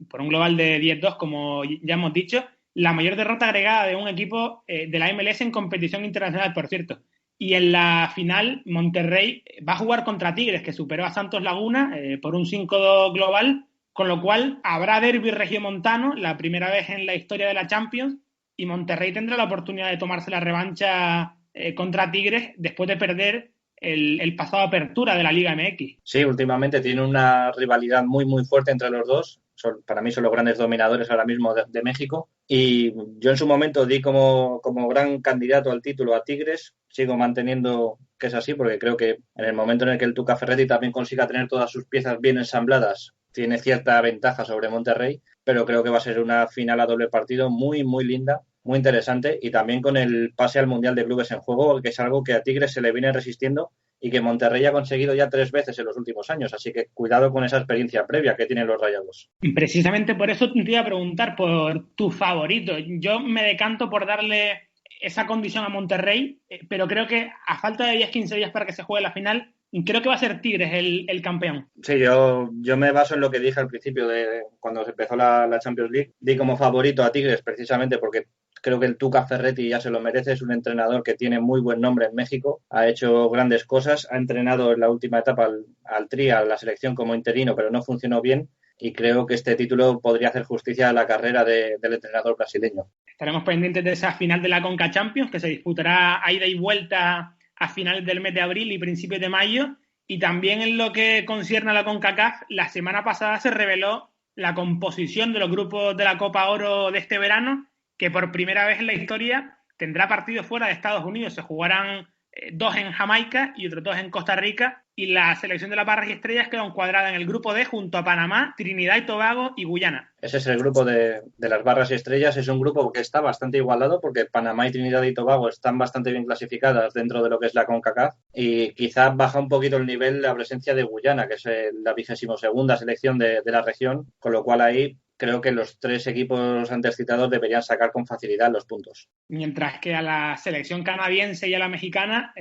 [SPEAKER 3] por un global de 10-2, como ya hemos dicho. La mayor derrota agregada de un equipo de la MLS en competición internacional, por cierto. Y en la final, Monterrey va a jugar contra Tigres, que superó a Santos Laguna por un 5-2 global, con lo cual habrá derbi regiomontano, la primera vez en la historia de la Champions, y Monterrey tendrá la oportunidad de tomarse la revancha contra Tigres después de perder el pasado apertura de la Liga MX.
[SPEAKER 4] Sí, últimamente tiene una rivalidad muy, muy fuerte entre los dos. Para mí son los grandes dominadores ahora mismo de México. Y yo en su momento di como gran candidato al título a Tigres. Sigo manteniendo que es así, porque creo que en el momento en el que el Tuca Ferretti también consiga tener todas sus piezas bien ensambladas, tiene cierta ventaja sobre Monterrey, pero creo que va a ser una final a doble partido muy, muy linda, muy interesante, y también con el pase al Mundial de Clubes en juego, que es algo que a Tigres se le viene resistiendo y que Monterrey ha conseguido ya 3 veces en los últimos años, así que cuidado con esa experiencia previa que tienen los Rayados.
[SPEAKER 3] Precisamente por eso te iba a preguntar por tu favorito. Yo me decanto por darle esa condición a Monterrey, pero creo que a falta de 10-15 días para que se juegue la final, creo que va a ser Tigres el campeón.
[SPEAKER 4] Sí, yo me baso en lo que dije al principio de cuando se empezó la Champions League. Di como favorito a Tigres precisamente porque creo que el Tuca Ferretti ya se lo merece. Es un entrenador que tiene muy buen nombre en México. Ha hecho grandes cosas. Ha entrenado en la última etapa al Tri, a la selección como interino, pero no funcionó bien. Y creo que este título podría hacer justicia a la carrera del entrenador brasileño.
[SPEAKER 3] Estaremos pendientes de esa final de la Conca Champions, que se disputará a ida y vuelta a finales del mes de abril y principios de mayo. Y también en lo que concierne a la CONCACAF, la semana pasada se reveló la composición de los grupos de la Copa Oro de este verano, que por primera vez en la historia tendrá partidos fuera de Estados Unidos. Se jugarán 2 en Jamaica y otros 2 en Costa Rica, y la selección de las barras y estrellas quedó encuadrada en el grupo D junto a Panamá, Trinidad y Tobago y Guyana.
[SPEAKER 4] Ese es el grupo de las barras y estrellas. Es un grupo que está bastante igualado porque Panamá y Trinidad y Tobago están bastante bien clasificadas dentro de lo que es la CONCACAF, y quizás baja un poquito el nivel la presencia de Guyana, que es la 22ª selección de la región, con lo cual ahí creo que los 3 equipos antes citados deberían sacar con facilidad los puntos.
[SPEAKER 3] Mientras que a la selección canadiense y a la mexicana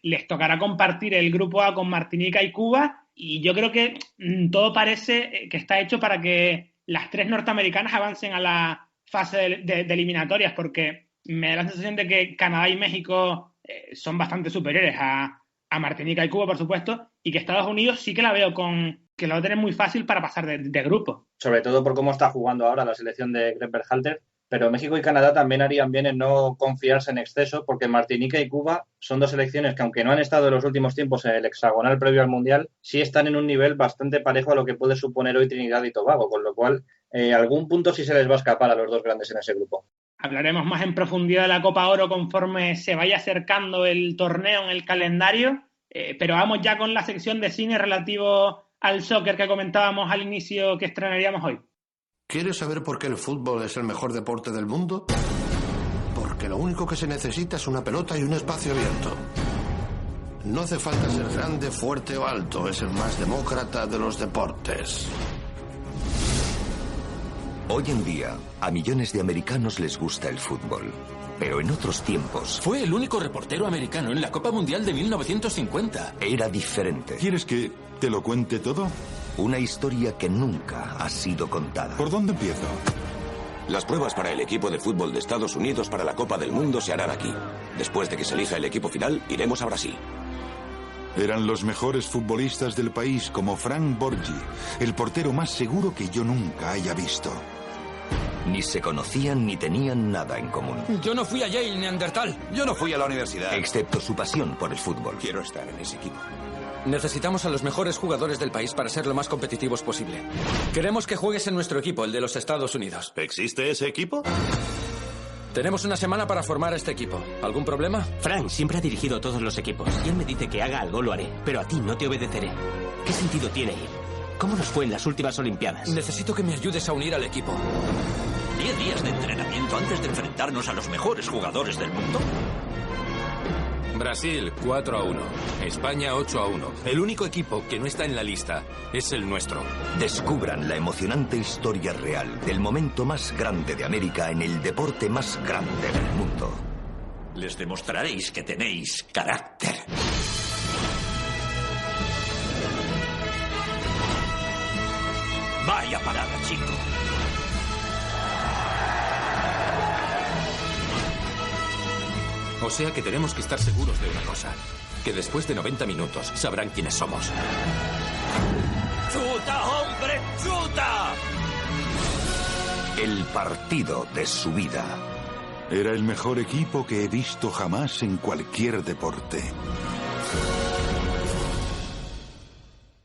[SPEAKER 3] les tocará compartir el grupo A con Martinica y Cuba, y yo creo que todo parece que está hecho para que las 3 norteamericanas avancen a la fase de eliminatorias, porque me da la sensación de que Canadá y México son bastante superiores a Martinica y Cuba, por supuesto, y que Estados Unidos sí que la veo que lo va a tener muy fácil para pasar de grupo.
[SPEAKER 4] Sobre todo por cómo está jugando ahora la selección de Greg Berhalter, pero México y Canadá también harían bien en no confiarse en exceso, porque Martinica y Cuba son 2 selecciones que, aunque no han estado en los últimos tiempos en el hexagonal previo al Mundial, sí están en un nivel bastante parejo a lo que puede suponer hoy Trinidad y Tobago, con lo cual algún punto sí se les va a escapar a los dos grandes en ese grupo.
[SPEAKER 3] Hablaremos más en profundidad de la Copa Oro conforme se vaya acercando el torneo en el calendario, pero vamos ya con la sección de cine relativo al soccer que comentábamos al inicio que estrenaríamos hoy.
[SPEAKER 10] ¿Quieres saber por qué el fútbol es el mejor deporte del mundo? Porque lo único que se necesita es una pelota y un espacio abierto. No hace falta ser grande, fuerte o alto, es el más demócrata de los deportes.
[SPEAKER 11] Hoy en día, a millones de americanos les gusta el fútbol. Pero en otros tiempos...
[SPEAKER 12] Fue el único reportero americano en la Copa Mundial de 1950.
[SPEAKER 11] Era diferente.
[SPEAKER 13] ¿Quieres que te lo cuente todo?
[SPEAKER 11] Una historia que nunca ha sido contada.
[SPEAKER 13] ¿Por dónde empiezo?
[SPEAKER 14] Las pruebas para el equipo de fútbol de Estados Unidos para la Copa del Mundo se harán aquí. Después de que se elija el equipo final, iremos a Brasil.
[SPEAKER 13] Eran los mejores futbolistas del país, como Frank Borgi, el portero más seguro que yo nunca haya visto.
[SPEAKER 11] Ni se conocían ni tenían nada en común.
[SPEAKER 12] Yo no fui a Yale, Neandertal.
[SPEAKER 14] Yo no fui a la universidad.
[SPEAKER 11] Excepto su pasión por el fútbol.
[SPEAKER 14] Quiero estar en ese equipo.
[SPEAKER 12] Necesitamos a los mejores jugadores del país para ser lo más competitivos posible. Queremos que juegues en nuestro equipo, el de los Estados Unidos.
[SPEAKER 14] ¿Existe ese equipo?
[SPEAKER 12] Tenemos una semana para formar este equipo. ¿Algún problema?
[SPEAKER 15] Frank siempre ha dirigido todos los equipos. Y él me dice que haga algo, lo haré. Pero a ti no te obedeceré. ¿Qué sentido tiene ir? ¿Cómo nos fue en las últimas Olimpiadas?
[SPEAKER 12] Necesito que me ayudes a unir al equipo.
[SPEAKER 16] 10 días de entrenamiento antes de enfrentarnos a los mejores jugadores del mundo.
[SPEAKER 17] Brasil 4-1, España 8-1. El único equipo que no está en la lista es el nuestro.
[SPEAKER 11] Descubran la emocionante historia real del momento más grande de América en el deporte más grande del mundo.
[SPEAKER 16] Les demostraréis que tenéis carácter. Vaya parada, chico.
[SPEAKER 17] O sea que tenemos que estar seguros de una cosa, que después de 90 minutos sabrán quiénes somos.
[SPEAKER 16] ¡Chuta, hombre! ¡Chuta!
[SPEAKER 11] El partido de su vida.
[SPEAKER 13] Era el mejor equipo que he visto jamás en cualquier deporte.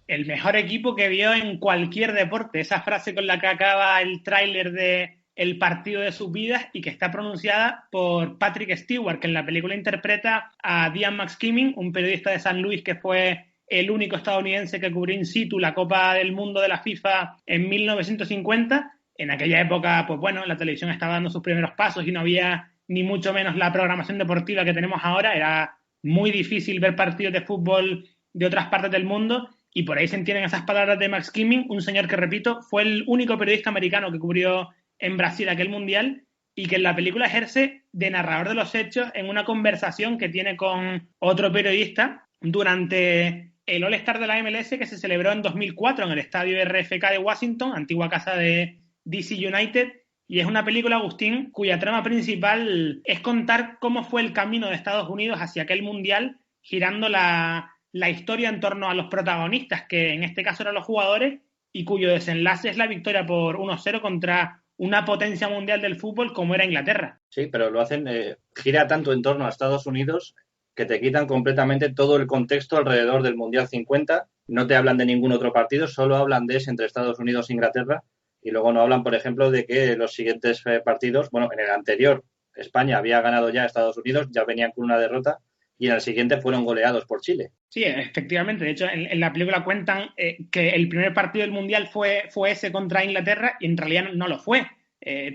[SPEAKER 3] El mejor equipo que vio en cualquier deporte. Esa frase con la que acaba el tráiler de El partido de sus vidas y que está pronunciada por Patrick Stewart, que en la película interpreta a Ian McKimmon, un periodista de San Luis que fue el único estadounidense que cubrió in situ la Copa del Mundo de la FIFA en 1950. En aquella época, pues bueno, la televisión estaba dando sus primeros pasos y no había ni mucho menos la programación deportiva que tenemos ahora. Era muy difícil ver partidos de fútbol de otras partes del mundo y por ahí se entienden esas palabras de McKimmon, un señor que, repito, fue el único periodista americano que cubrió en Brasil aquel mundial y que en la película ejerce de narrador de los hechos en una conversación que tiene con otro periodista durante el All-Star de la MLS que se celebró en 2004 en el estadio RFK de Washington, antigua casa de DC United, y es una película, Agustín, cuya trama principal es contar cómo fue el camino de Estados Unidos hacia aquel mundial, girando la historia en torno a los protagonistas, que en este caso eran los jugadores, y cuyo desenlace es la victoria por 1-0 contra una potencia mundial del fútbol como era Inglaterra.
[SPEAKER 4] Sí, pero lo hacen, gira tanto en torno a Estados Unidos que te quitan completamente todo el contexto alrededor del Mundial 50, no te hablan de ningún otro partido, solo hablan de ese entre Estados Unidos e Inglaterra, y luego no hablan, por ejemplo, de que los siguientes partidos, bueno, en el anterior España había ganado ya a Estados Unidos, ya venían con una derrota, y en el siguiente fueron goleados por Chile.
[SPEAKER 3] Sí, efectivamente. De hecho, en la película cuentan que el primer partido del Mundial fue ese contra Inglaterra y en realidad no lo fue.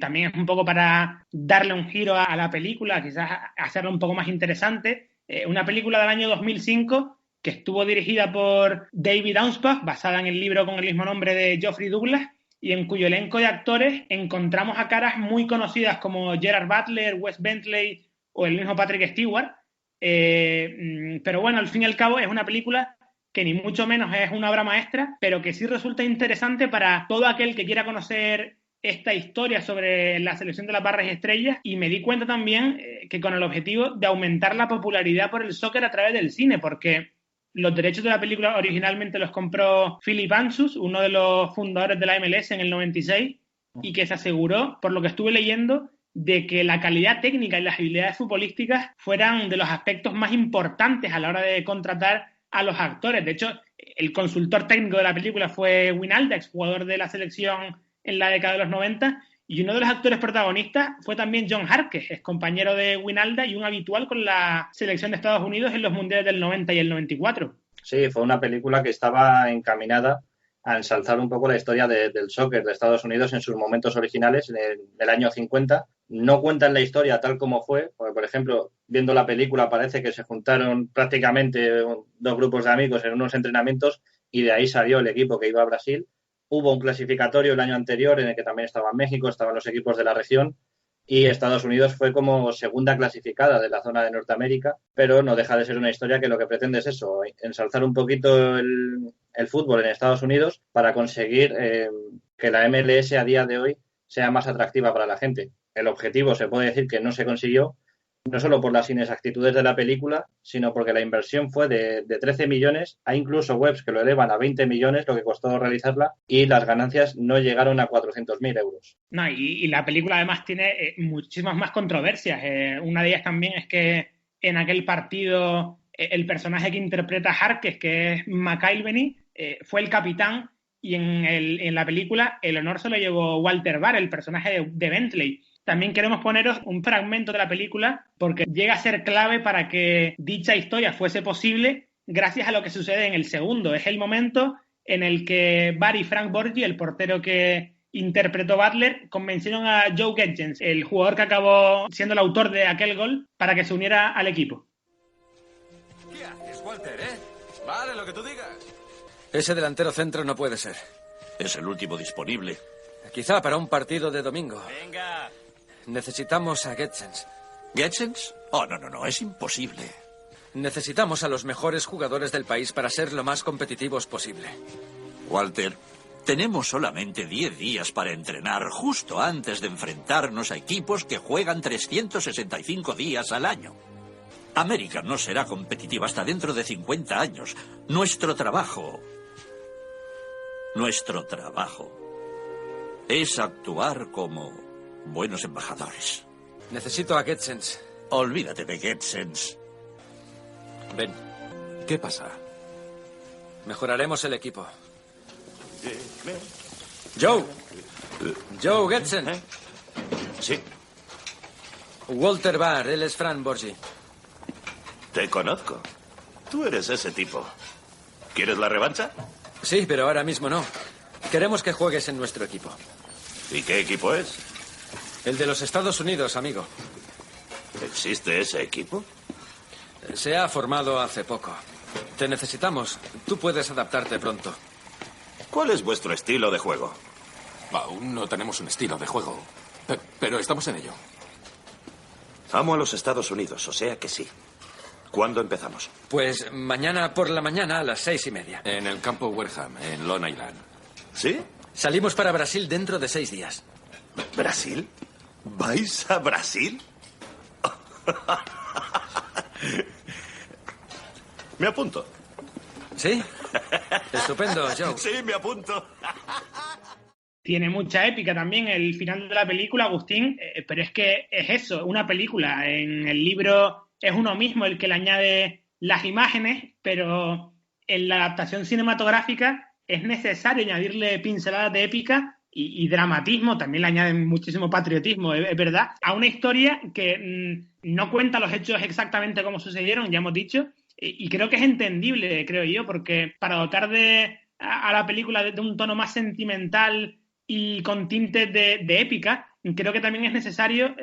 [SPEAKER 3] También es un poco para darle un giro a la película, quizás hacerla un poco más interesante. Una película del año 2005 que estuvo dirigida por David Auspach, basada en el libro con el mismo nombre de Geoffrey Douglas, y en cuyo elenco de actores encontramos a caras muy conocidas como Gerard Butler, Wes Bentley o el mismo Patrick Stewart. Pero bueno, al fin y al cabo es una película que ni mucho menos es una obra maestra, pero que sí resulta interesante para todo aquel que quiera conocer esta historia sobre la selección de las barras y estrellas, y me di cuenta también que con el objetivo de aumentar la popularidad por el soccer a través del cine, porque los derechos de la película originalmente los compró Philip Anzus, uno de los fundadores de la MLS en el 96, y que se aseguró, por lo que estuve leyendo, de que la calidad técnica y las habilidades futbolísticas fueran de los aspectos más importantes a la hora de contratar a los actores. De hecho, el consultor técnico de la película fue Wijnaldum, exjugador de la selección en la década de los 90, y uno de los actores protagonistas fue también John Harkes, ex compañero de Wijnaldum y un habitual con la selección de Estados Unidos en los mundiales del 90 y el 94.
[SPEAKER 4] Sí, fue una película que estaba encaminada a ensalzar un poco la historia del soccer de Estados Unidos en sus momentos originales, en el año 50. No cuentan la historia tal como fue, porque, por ejemplo, viendo la película parece que se juntaron prácticamente dos grupos de amigos en unos entrenamientos y de ahí salió el equipo que iba a Brasil. Hubo un clasificatorio el año anterior en el que también estaba México, estaban los equipos de la región, y Estados Unidos fue como segunda clasificada de la zona de Norteamérica, pero no deja de ser una historia que lo que pretende es eso, ensalzar un poquito el fútbol en Estados Unidos para conseguir que la MLS a día de hoy sea más atractiva para la gente. El objetivo se puede decir que no se consiguió, no solo por las inexactitudes de la película, sino porque la inversión fue de 13 millones, hay incluso webs que lo elevan a 20 millones, lo que costó realizarla, y las ganancias no llegaron a 400.000 euros.
[SPEAKER 3] No, y la película además tiene muchísimas más controversias. Una de ellas también es que en aquel partido el personaje que interpreta Harkes, que es McIlvenny, fue el capitán, y en la película el honor se lo llevó Walter Barr, el personaje de Bentley. También queremos poneros un fragmento de la película porque llega a ser clave para que dicha historia fuese posible gracias a lo que sucede en el segundo. Es el momento en el que Barry Frank Borgi, el portero que interpretó Butler, convencieron a Joe Getjens, el jugador que acabó siendo el autor de aquel gol, para que se uniera al equipo.
[SPEAKER 12] ¿Qué haces, Walter, Vale, lo que tú digas. Ese delantero centro no puede ser.
[SPEAKER 16] Es el último disponible.
[SPEAKER 12] Quizá para un partido de domingo.
[SPEAKER 16] Venga.
[SPEAKER 12] Necesitamos a Getjens.
[SPEAKER 16] ¿Getjens? Oh, no, es imposible.
[SPEAKER 12] Necesitamos a los mejores jugadores del país para ser lo más competitivos posible.
[SPEAKER 16] Walter, tenemos solamente 10 días para entrenar justo antes de enfrentarnos a equipos que juegan 365 días al año. América no será competitiva hasta dentro de 50 años. Nuestro trabajo es actuar como buenos embajadores.
[SPEAKER 12] Necesito a Getjens.
[SPEAKER 16] Olvídate de Getjens.
[SPEAKER 12] Ven.
[SPEAKER 17] ¿Qué pasa?
[SPEAKER 12] Mejoraremos el equipo. Joe Getjens.
[SPEAKER 14] Sí.
[SPEAKER 12] Walter Barr, él es Frank Borgi.
[SPEAKER 14] Te conozco. Tú eres ese tipo. ¿Quieres la revancha?
[SPEAKER 12] Sí, pero ahora mismo no. Queremos que juegues en nuestro equipo.
[SPEAKER 14] ¿Y qué equipo es?
[SPEAKER 12] El de los Estados Unidos, amigo.
[SPEAKER 14] ¿Existe ese equipo?
[SPEAKER 12] Se ha formado hace poco. Te necesitamos. Tú puedes adaptarte pronto.
[SPEAKER 14] ¿Cuál es vuestro estilo de juego?
[SPEAKER 17] Aún no tenemos un estilo de juego, pero estamos en ello.
[SPEAKER 14] Amo a los Estados Unidos, o sea que sí. ¿Cuándo empezamos?
[SPEAKER 12] Pues mañana por la mañana a las 6:30.
[SPEAKER 17] En el campo Wareham, en Long Island.
[SPEAKER 14] ¿Sí?
[SPEAKER 12] Salimos para Brasil dentro de 6 días.
[SPEAKER 14] ¿Brasil? ¿Vais a Brasil? Me apunto.
[SPEAKER 12] ¿Sí? Estupendo, Joe.
[SPEAKER 14] Sí, me apunto.
[SPEAKER 3] Tiene mucha épica también el final de la película, Agustín, pero es que es eso, una película. En el libro es uno mismo el que le añade las imágenes, pero en la adaptación cinematográfica es necesario añadirle pinceladas de épica y dramatismo, también le añaden muchísimo patriotismo, es verdad, a una historia que no cuenta los hechos exactamente como sucedieron, ya hemos dicho, y creo que es entendible, creo yo, porque para dotar a la película de un tono más sentimental y con tintes de épica, creo que también es necesario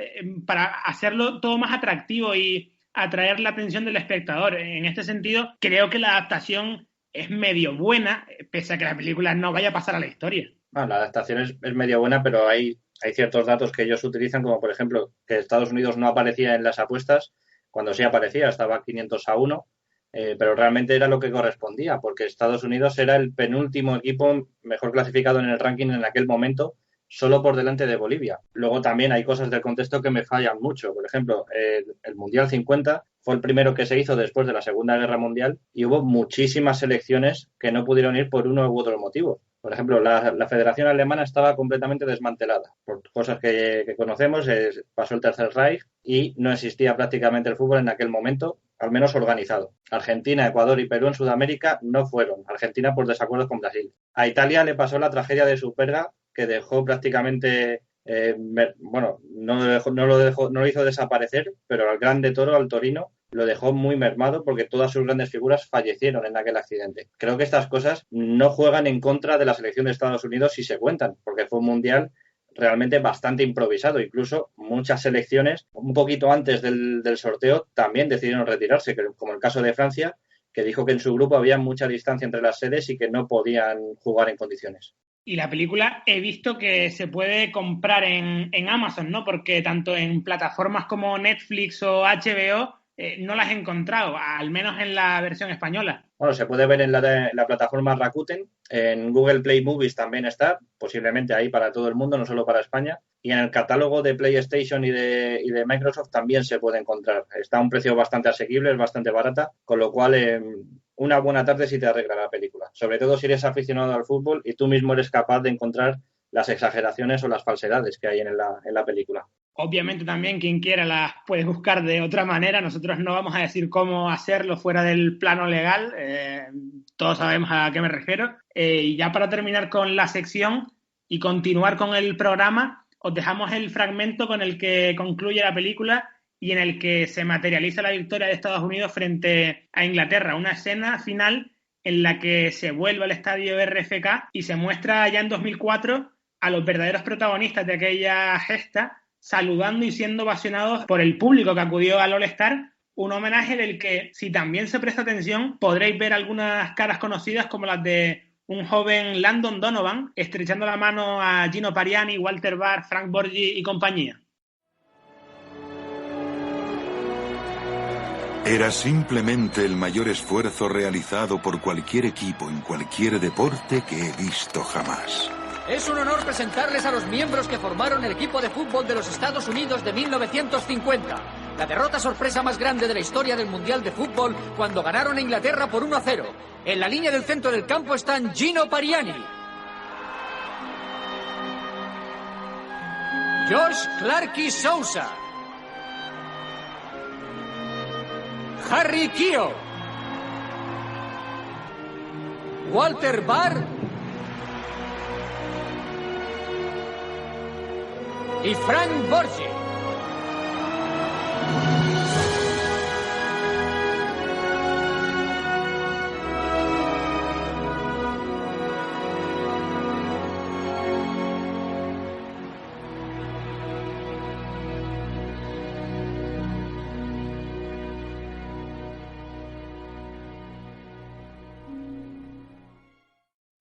[SPEAKER 3] para hacerlo todo más atractivo y atraer la atención del espectador. En este sentido, creo que la adaptación es medio buena, pese a que la película no vaya a pasar a la historia.
[SPEAKER 4] Bueno, la adaptación es medio buena, pero hay ciertos datos que ellos utilizan, como por ejemplo que Estados Unidos no aparecía en las apuestas, cuando sí aparecía, estaba 500-1, pero realmente era lo que correspondía, porque Estados Unidos era el penúltimo equipo mejor clasificado en el ranking en aquel momento, solo por delante de Bolivia. Luego también hay cosas del contexto que me fallan mucho. Por ejemplo, el Mundial 50 fue el primero que se hizo después de la Segunda Guerra Mundial y hubo muchísimas selecciones que no pudieron ir por uno u otro motivo. Por ejemplo, la Federación Alemana estaba completamente desmantelada. Por cosas que conocemos, pasó el Tercer Reich y no existía prácticamente el fútbol en aquel momento, al menos organizado. Argentina, Ecuador y Perú en Sudamérica no fueron. Argentina por desacuerdos con Brasil. A Italia le pasó la tragedia de Superga que dejó prácticamente, no lo hizo desaparecer, pero al grande Toro, al Torino, lo dejó muy mermado porque todas sus grandes figuras fallecieron en aquel accidente. Creo que estas cosas no juegan en contra de la selección de Estados Unidos si se cuentan, porque fue un mundial realmente bastante improvisado. Incluso muchas selecciones, un poquito antes del sorteo, también decidieron retirarse, como el caso de Francia, que dijo que en su grupo había mucha distancia entre las sedes y que no podían jugar en condiciones.
[SPEAKER 3] Y la película he visto que se puede comprar en Amazon, ¿no? Porque tanto en plataformas como Netflix o HBO no las he encontrado, al menos en la versión española.
[SPEAKER 4] Bueno, se puede ver en la plataforma Rakuten, en Google Play Movies también está, posiblemente ahí para todo el mundo, no solo para España, y en el catálogo de PlayStation y de Microsoft también se puede encontrar. Está a un precio bastante asequible, es bastante barata, con lo cual una buena tarde sí te arregla la película, sobre todo si eres aficionado al fútbol y tú mismo eres capaz de encontrar las exageraciones o las falsedades que hay en la película.
[SPEAKER 3] Obviamente también quien quiera las puede buscar de otra manera. Nosotros no vamos a decir cómo hacerlo fuera del plano legal. Todos sabemos a qué me refiero. Y ya para terminar con la sección y continuar con el programa, os dejamos el fragmento con el que concluye la película y en el que se materializa la victoria de Estados Unidos frente a Inglaterra. Una escena final en la que se vuelve al estadio RFK y se muestra ya en 2004 a los verdaderos protagonistas de aquella gesta, saludando y siendo ovacionados por el público que acudió al All-Star, un homenaje del que, si también se presta atención, podréis ver algunas caras conocidas como las de un joven Landon Donovan, estrechando la mano a Gino Pariani, Walter Barr, Frank Borgi y compañía.
[SPEAKER 13] Era simplemente el mayor esfuerzo realizado por cualquier equipo en cualquier deporte que he visto jamás.
[SPEAKER 18] Es un honor presentarles a los miembros que formaron el equipo de fútbol de los Estados Unidos de 1950. La derrota sorpresa más grande de la historia del Mundial de Fútbol cuando ganaron a Inglaterra por 1-0. En la línea del centro del campo están Gino Pariani, George Clarky Sousa, Harry Keogh, Walter Barr y Frank Borgi.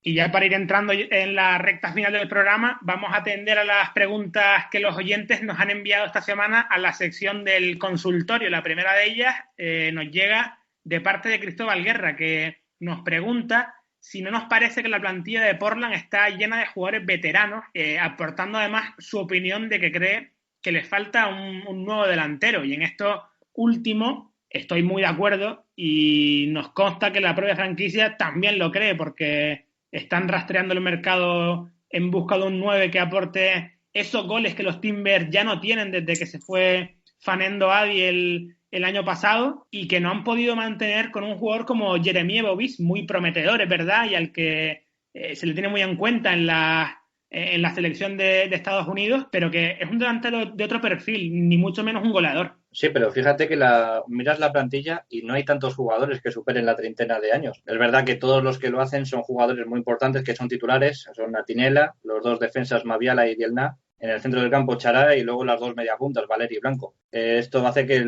[SPEAKER 3] Y ya para ir entrando en la recta final del programa, vamos a atender a las preguntas que los oyentes nos han enviado esta semana a la sección del consultorio. La primera de ellas nos llega de parte de Cristóbal Guerra, que nos pregunta si no nos parece que la plantilla de Portland está llena de jugadores veteranos, aportando además su opinión de que cree que les falta un nuevo delantero. Y en esto último estoy muy de acuerdo y nos consta que la propia franquicia también lo cree, porque están rastreando el mercado en busca de un 9 que aporte esos goles que los Timbers ya no tienen desde que se fue Fanendo Adi el año pasado y que no han podido mantener con un jugador como Jeremy Bovis, muy prometedor, es verdad, y al que se le tiene muy en cuenta en la selección de Estados Unidos, pero que es un delantero de otro perfil, ni mucho menos un goleador.
[SPEAKER 4] Sí, pero fíjate que miras la plantilla y no hay tantos jugadores que superen la treintena de años. Es verdad que todos los que lo hacen son jugadores muy importantes, que son titulares, son Natinela, los dos defensas Maviala y Dielna, en el centro del campo Chará y luego las dos mediapuntas, Valeri y Blanco. Esto hace que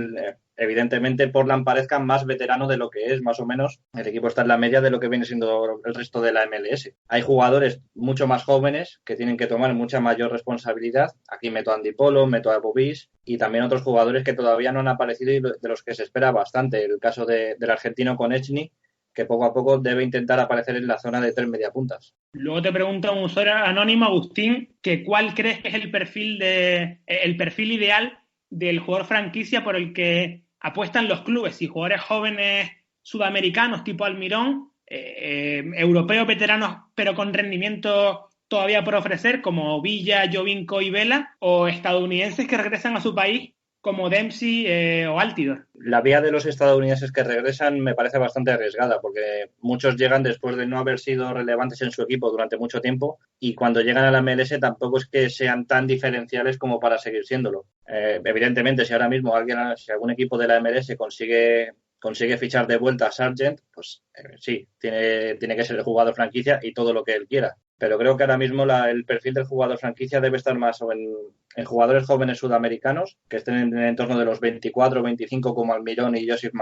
[SPEAKER 4] evidentemente Portland parezca más veterano de lo que es, más o menos. El equipo está en la media de lo que viene siendo el resto de la MLS. Hay jugadores mucho más jóvenes que tienen que tomar mucha mayor responsabilidad. Aquí meto a Andy Polo, meto a Bobis y también otros jugadores que todavía no han aparecido y de los que se espera bastante. El caso del argentino Konechny, que poco a poco debe intentar aparecer en la zona de 3 mediapuntas.
[SPEAKER 3] Luego te pregunta un usuario anónimo, Agustín, que ¿cuál crees que es el perfil ideal del jugador franquicia por el que apuestan los clubes? Si jugadores jóvenes sudamericanos tipo Almirón, europeos veteranos pero con rendimiento todavía por ofrecer como Villa, Jovinko y Vela, o estadounidenses que regresan a su país como Dempsey o Altidore.
[SPEAKER 4] La vía de los estadounidenses que regresan me parece bastante arriesgada, porque muchos llegan después de no haber sido relevantes en su equipo durante mucho tiempo, y cuando llegan a la MLS tampoco es que sean tan diferenciales como para seguir siéndolo. Evidentemente, si ahora mismo si algún equipo de la MLS consigue fichar de vuelta a Sargent, pues sí, tiene que ser el jugador franquicia y todo lo que él quiera. Pero creo que ahora mismo el perfil del jugador franquicia debe estar más en jugadores jóvenes sudamericanos que estén en el entorno de los 24 o 25 como Almirón y Joseph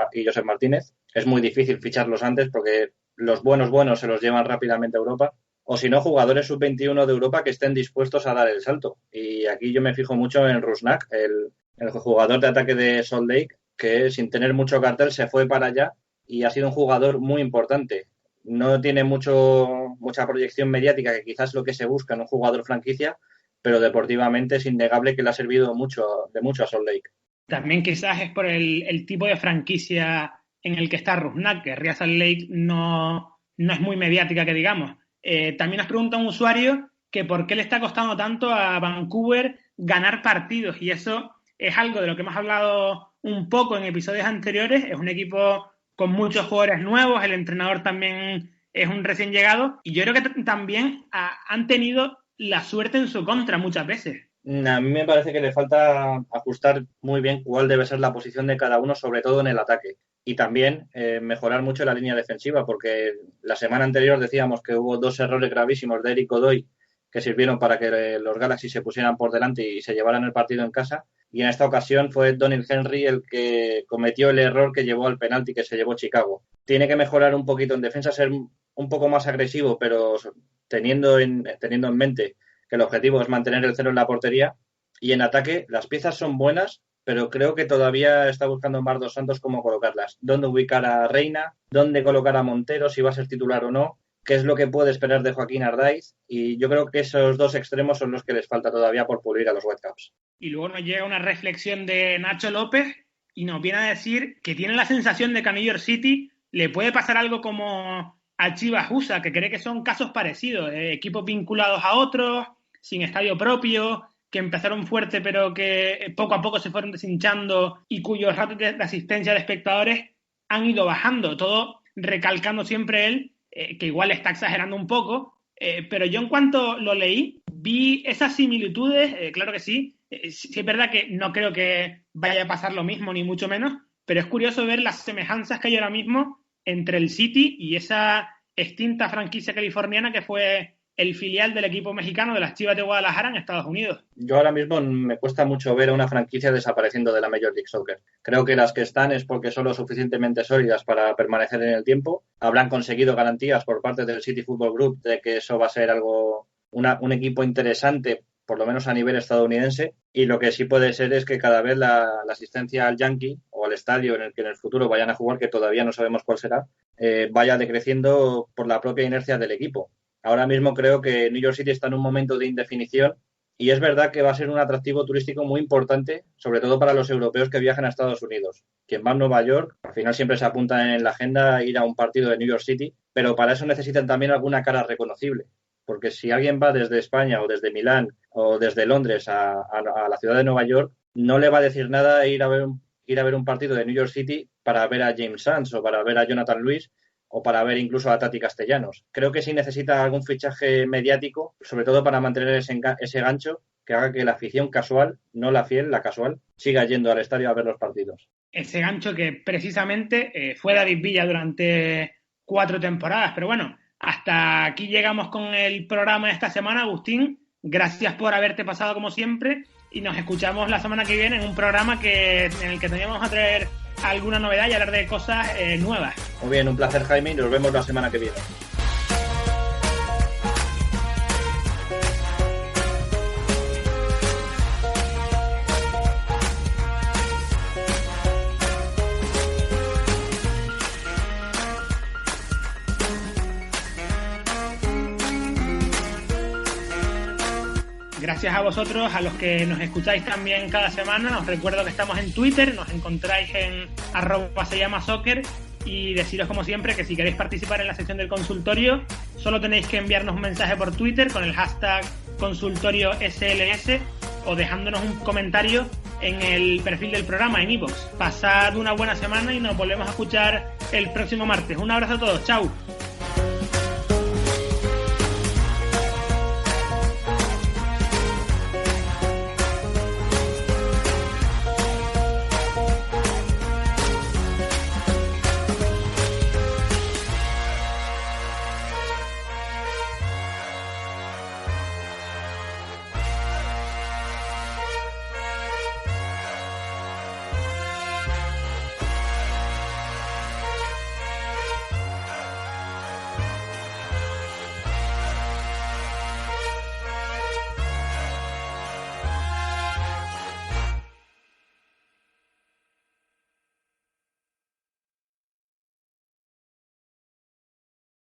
[SPEAKER 4] Martínez. Es muy difícil ficharlos antes porque los buenos se los llevan rápidamente a Europa. O si no, jugadores sub-21 de Europa que estén dispuestos a dar el salto. Y aquí yo me fijo mucho en Rusnak, el jugador de ataque de Salt Lake, que sin tener mucho cartel se fue para allá y ha sido un jugador muy importante. No tiene mucha proyección mediática, que quizás es lo que se busca en un jugador franquicia, pero deportivamente es innegable que le ha servido mucho a Salt Lake.
[SPEAKER 3] También quizás es por el tipo de franquicia en el que está Rusnak, que Real Salt Lake no es muy mediática, que digamos. También nos pregunta un usuario que por qué le está costando tanto a Vancouver ganar partidos, y eso es algo de lo que hemos hablado un poco en episodios anteriores. Es un equipo con muchos jugadores nuevos, el entrenador también es un recién llegado, y yo creo que también han tenido la suerte en su contra muchas veces.
[SPEAKER 4] A mí me parece que le falta ajustar muy bien cuál debe ser la posición de cada uno, sobre todo en el ataque. Y también mejorar mucho la línea defensiva, porque la semana anterior decíamos que hubo 2 errores gravísimos de Eric Godoy que sirvieron para que los Galaxy se pusieran por delante y se llevaran el partido en casa. Y en esta ocasión fue Donill Henry el que cometió el error que llevó al penalti que se llevó Chicago. Tiene que mejorar un poquito en defensa, ser un poco más agresivo, pero teniendo en mente que el objetivo es mantener el cero en la portería. Y en ataque las piezas son buenas, pero creo que todavía está buscando Mar dos Santos cómo colocarlas. Dónde ubicar a Reina, dónde colocar a Montero, si va a ser titular o no, qué es lo que puede esperar de Joaquín Ardáiz, y yo creo que esos 2 extremos son los que les falta todavía por pulir a los Whitecaps.
[SPEAKER 3] Y luego nos llega una reflexión de Nacho López y nos viene a decir que tiene la sensación de que a New York City le puede pasar algo como a Chivas USA, que cree que son casos parecidos, equipos vinculados a otros, sin estadio propio, que empezaron fuerte pero que poco a poco se fueron deshinchando y cuyos ratos de asistencia de espectadores han ido bajando, todo recalcando siempre él que igual está exagerando un poco, pero yo en cuanto lo leí, vi esas similitudes, claro que sí. Sí es verdad que no creo que vaya a pasar lo mismo, ni mucho menos, pero es curioso ver las semejanzas que hay ahora mismo entre el City y esa extinta franquicia californiana que fue el filial del equipo mexicano de las Chivas de Guadalajara en Estados Unidos.
[SPEAKER 4] Yo ahora mismo me cuesta mucho ver a una franquicia desapareciendo de la Major League Soccer. Creo que las que están es porque son lo suficientemente sólidas para permanecer en el tiempo. Habrán conseguido garantías por parte del City Football Group de que eso va a ser un equipo interesante, por lo menos a nivel estadounidense, y lo que sí puede ser es que cada vez la asistencia al Yankee o al estadio en el que en el futuro vayan a jugar, que todavía no sabemos cuál será, vaya decreciendo por la propia inercia del equipo. Ahora mismo creo que New York City está en un momento de indefinición y es verdad que va a ser un atractivo turístico muy importante, sobre todo para los europeos que viajan a Estados Unidos. Quien va a Nueva York, al final siempre se apunta en la agenda ir a un partido de New York City, pero para eso necesitan también alguna cara reconocible. Porque si alguien va desde España o desde Milán o desde Londres a la ciudad de Nueva York, no le va a decir nada ir a ver un partido de New York City para ver a James Sands o para ver a Jonathan Lewis o para ver incluso a Tati Castellanos. Creo que sí necesita algún fichaje mediático, sobre todo para mantener ese gancho que haga que la afición casual, no la fiel, la casual, siga yendo al estadio a ver los partidos.
[SPEAKER 3] Ese gancho que precisamente fue David Villa durante 4 temporadas. Pero bueno, hasta aquí llegamos con el programa de esta semana. Agustín, gracias por haberte pasado como siempre y nos escuchamos la semana que viene en un programa en el que teníamos a traer alguna novedad y hablar de cosas nuevas.
[SPEAKER 4] Muy bien, un placer, Jaime, y nos vemos la semana que viene.
[SPEAKER 3] Gracias a vosotros, a los que nos escucháis también cada semana. Os recuerdo que estamos en Twitter, nos encontráis en @seyama_soccer y deciros como siempre que si queréis participar en la sección del consultorio solo tenéis que enviarnos un mensaje por Twitter con el hashtag consultorio SLS o dejándonos un comentario en el perfil del programa en iVoox. Pasad una buena semana y nos volvemos a escuchar el próximo martes. Un abrazo a todos, chao.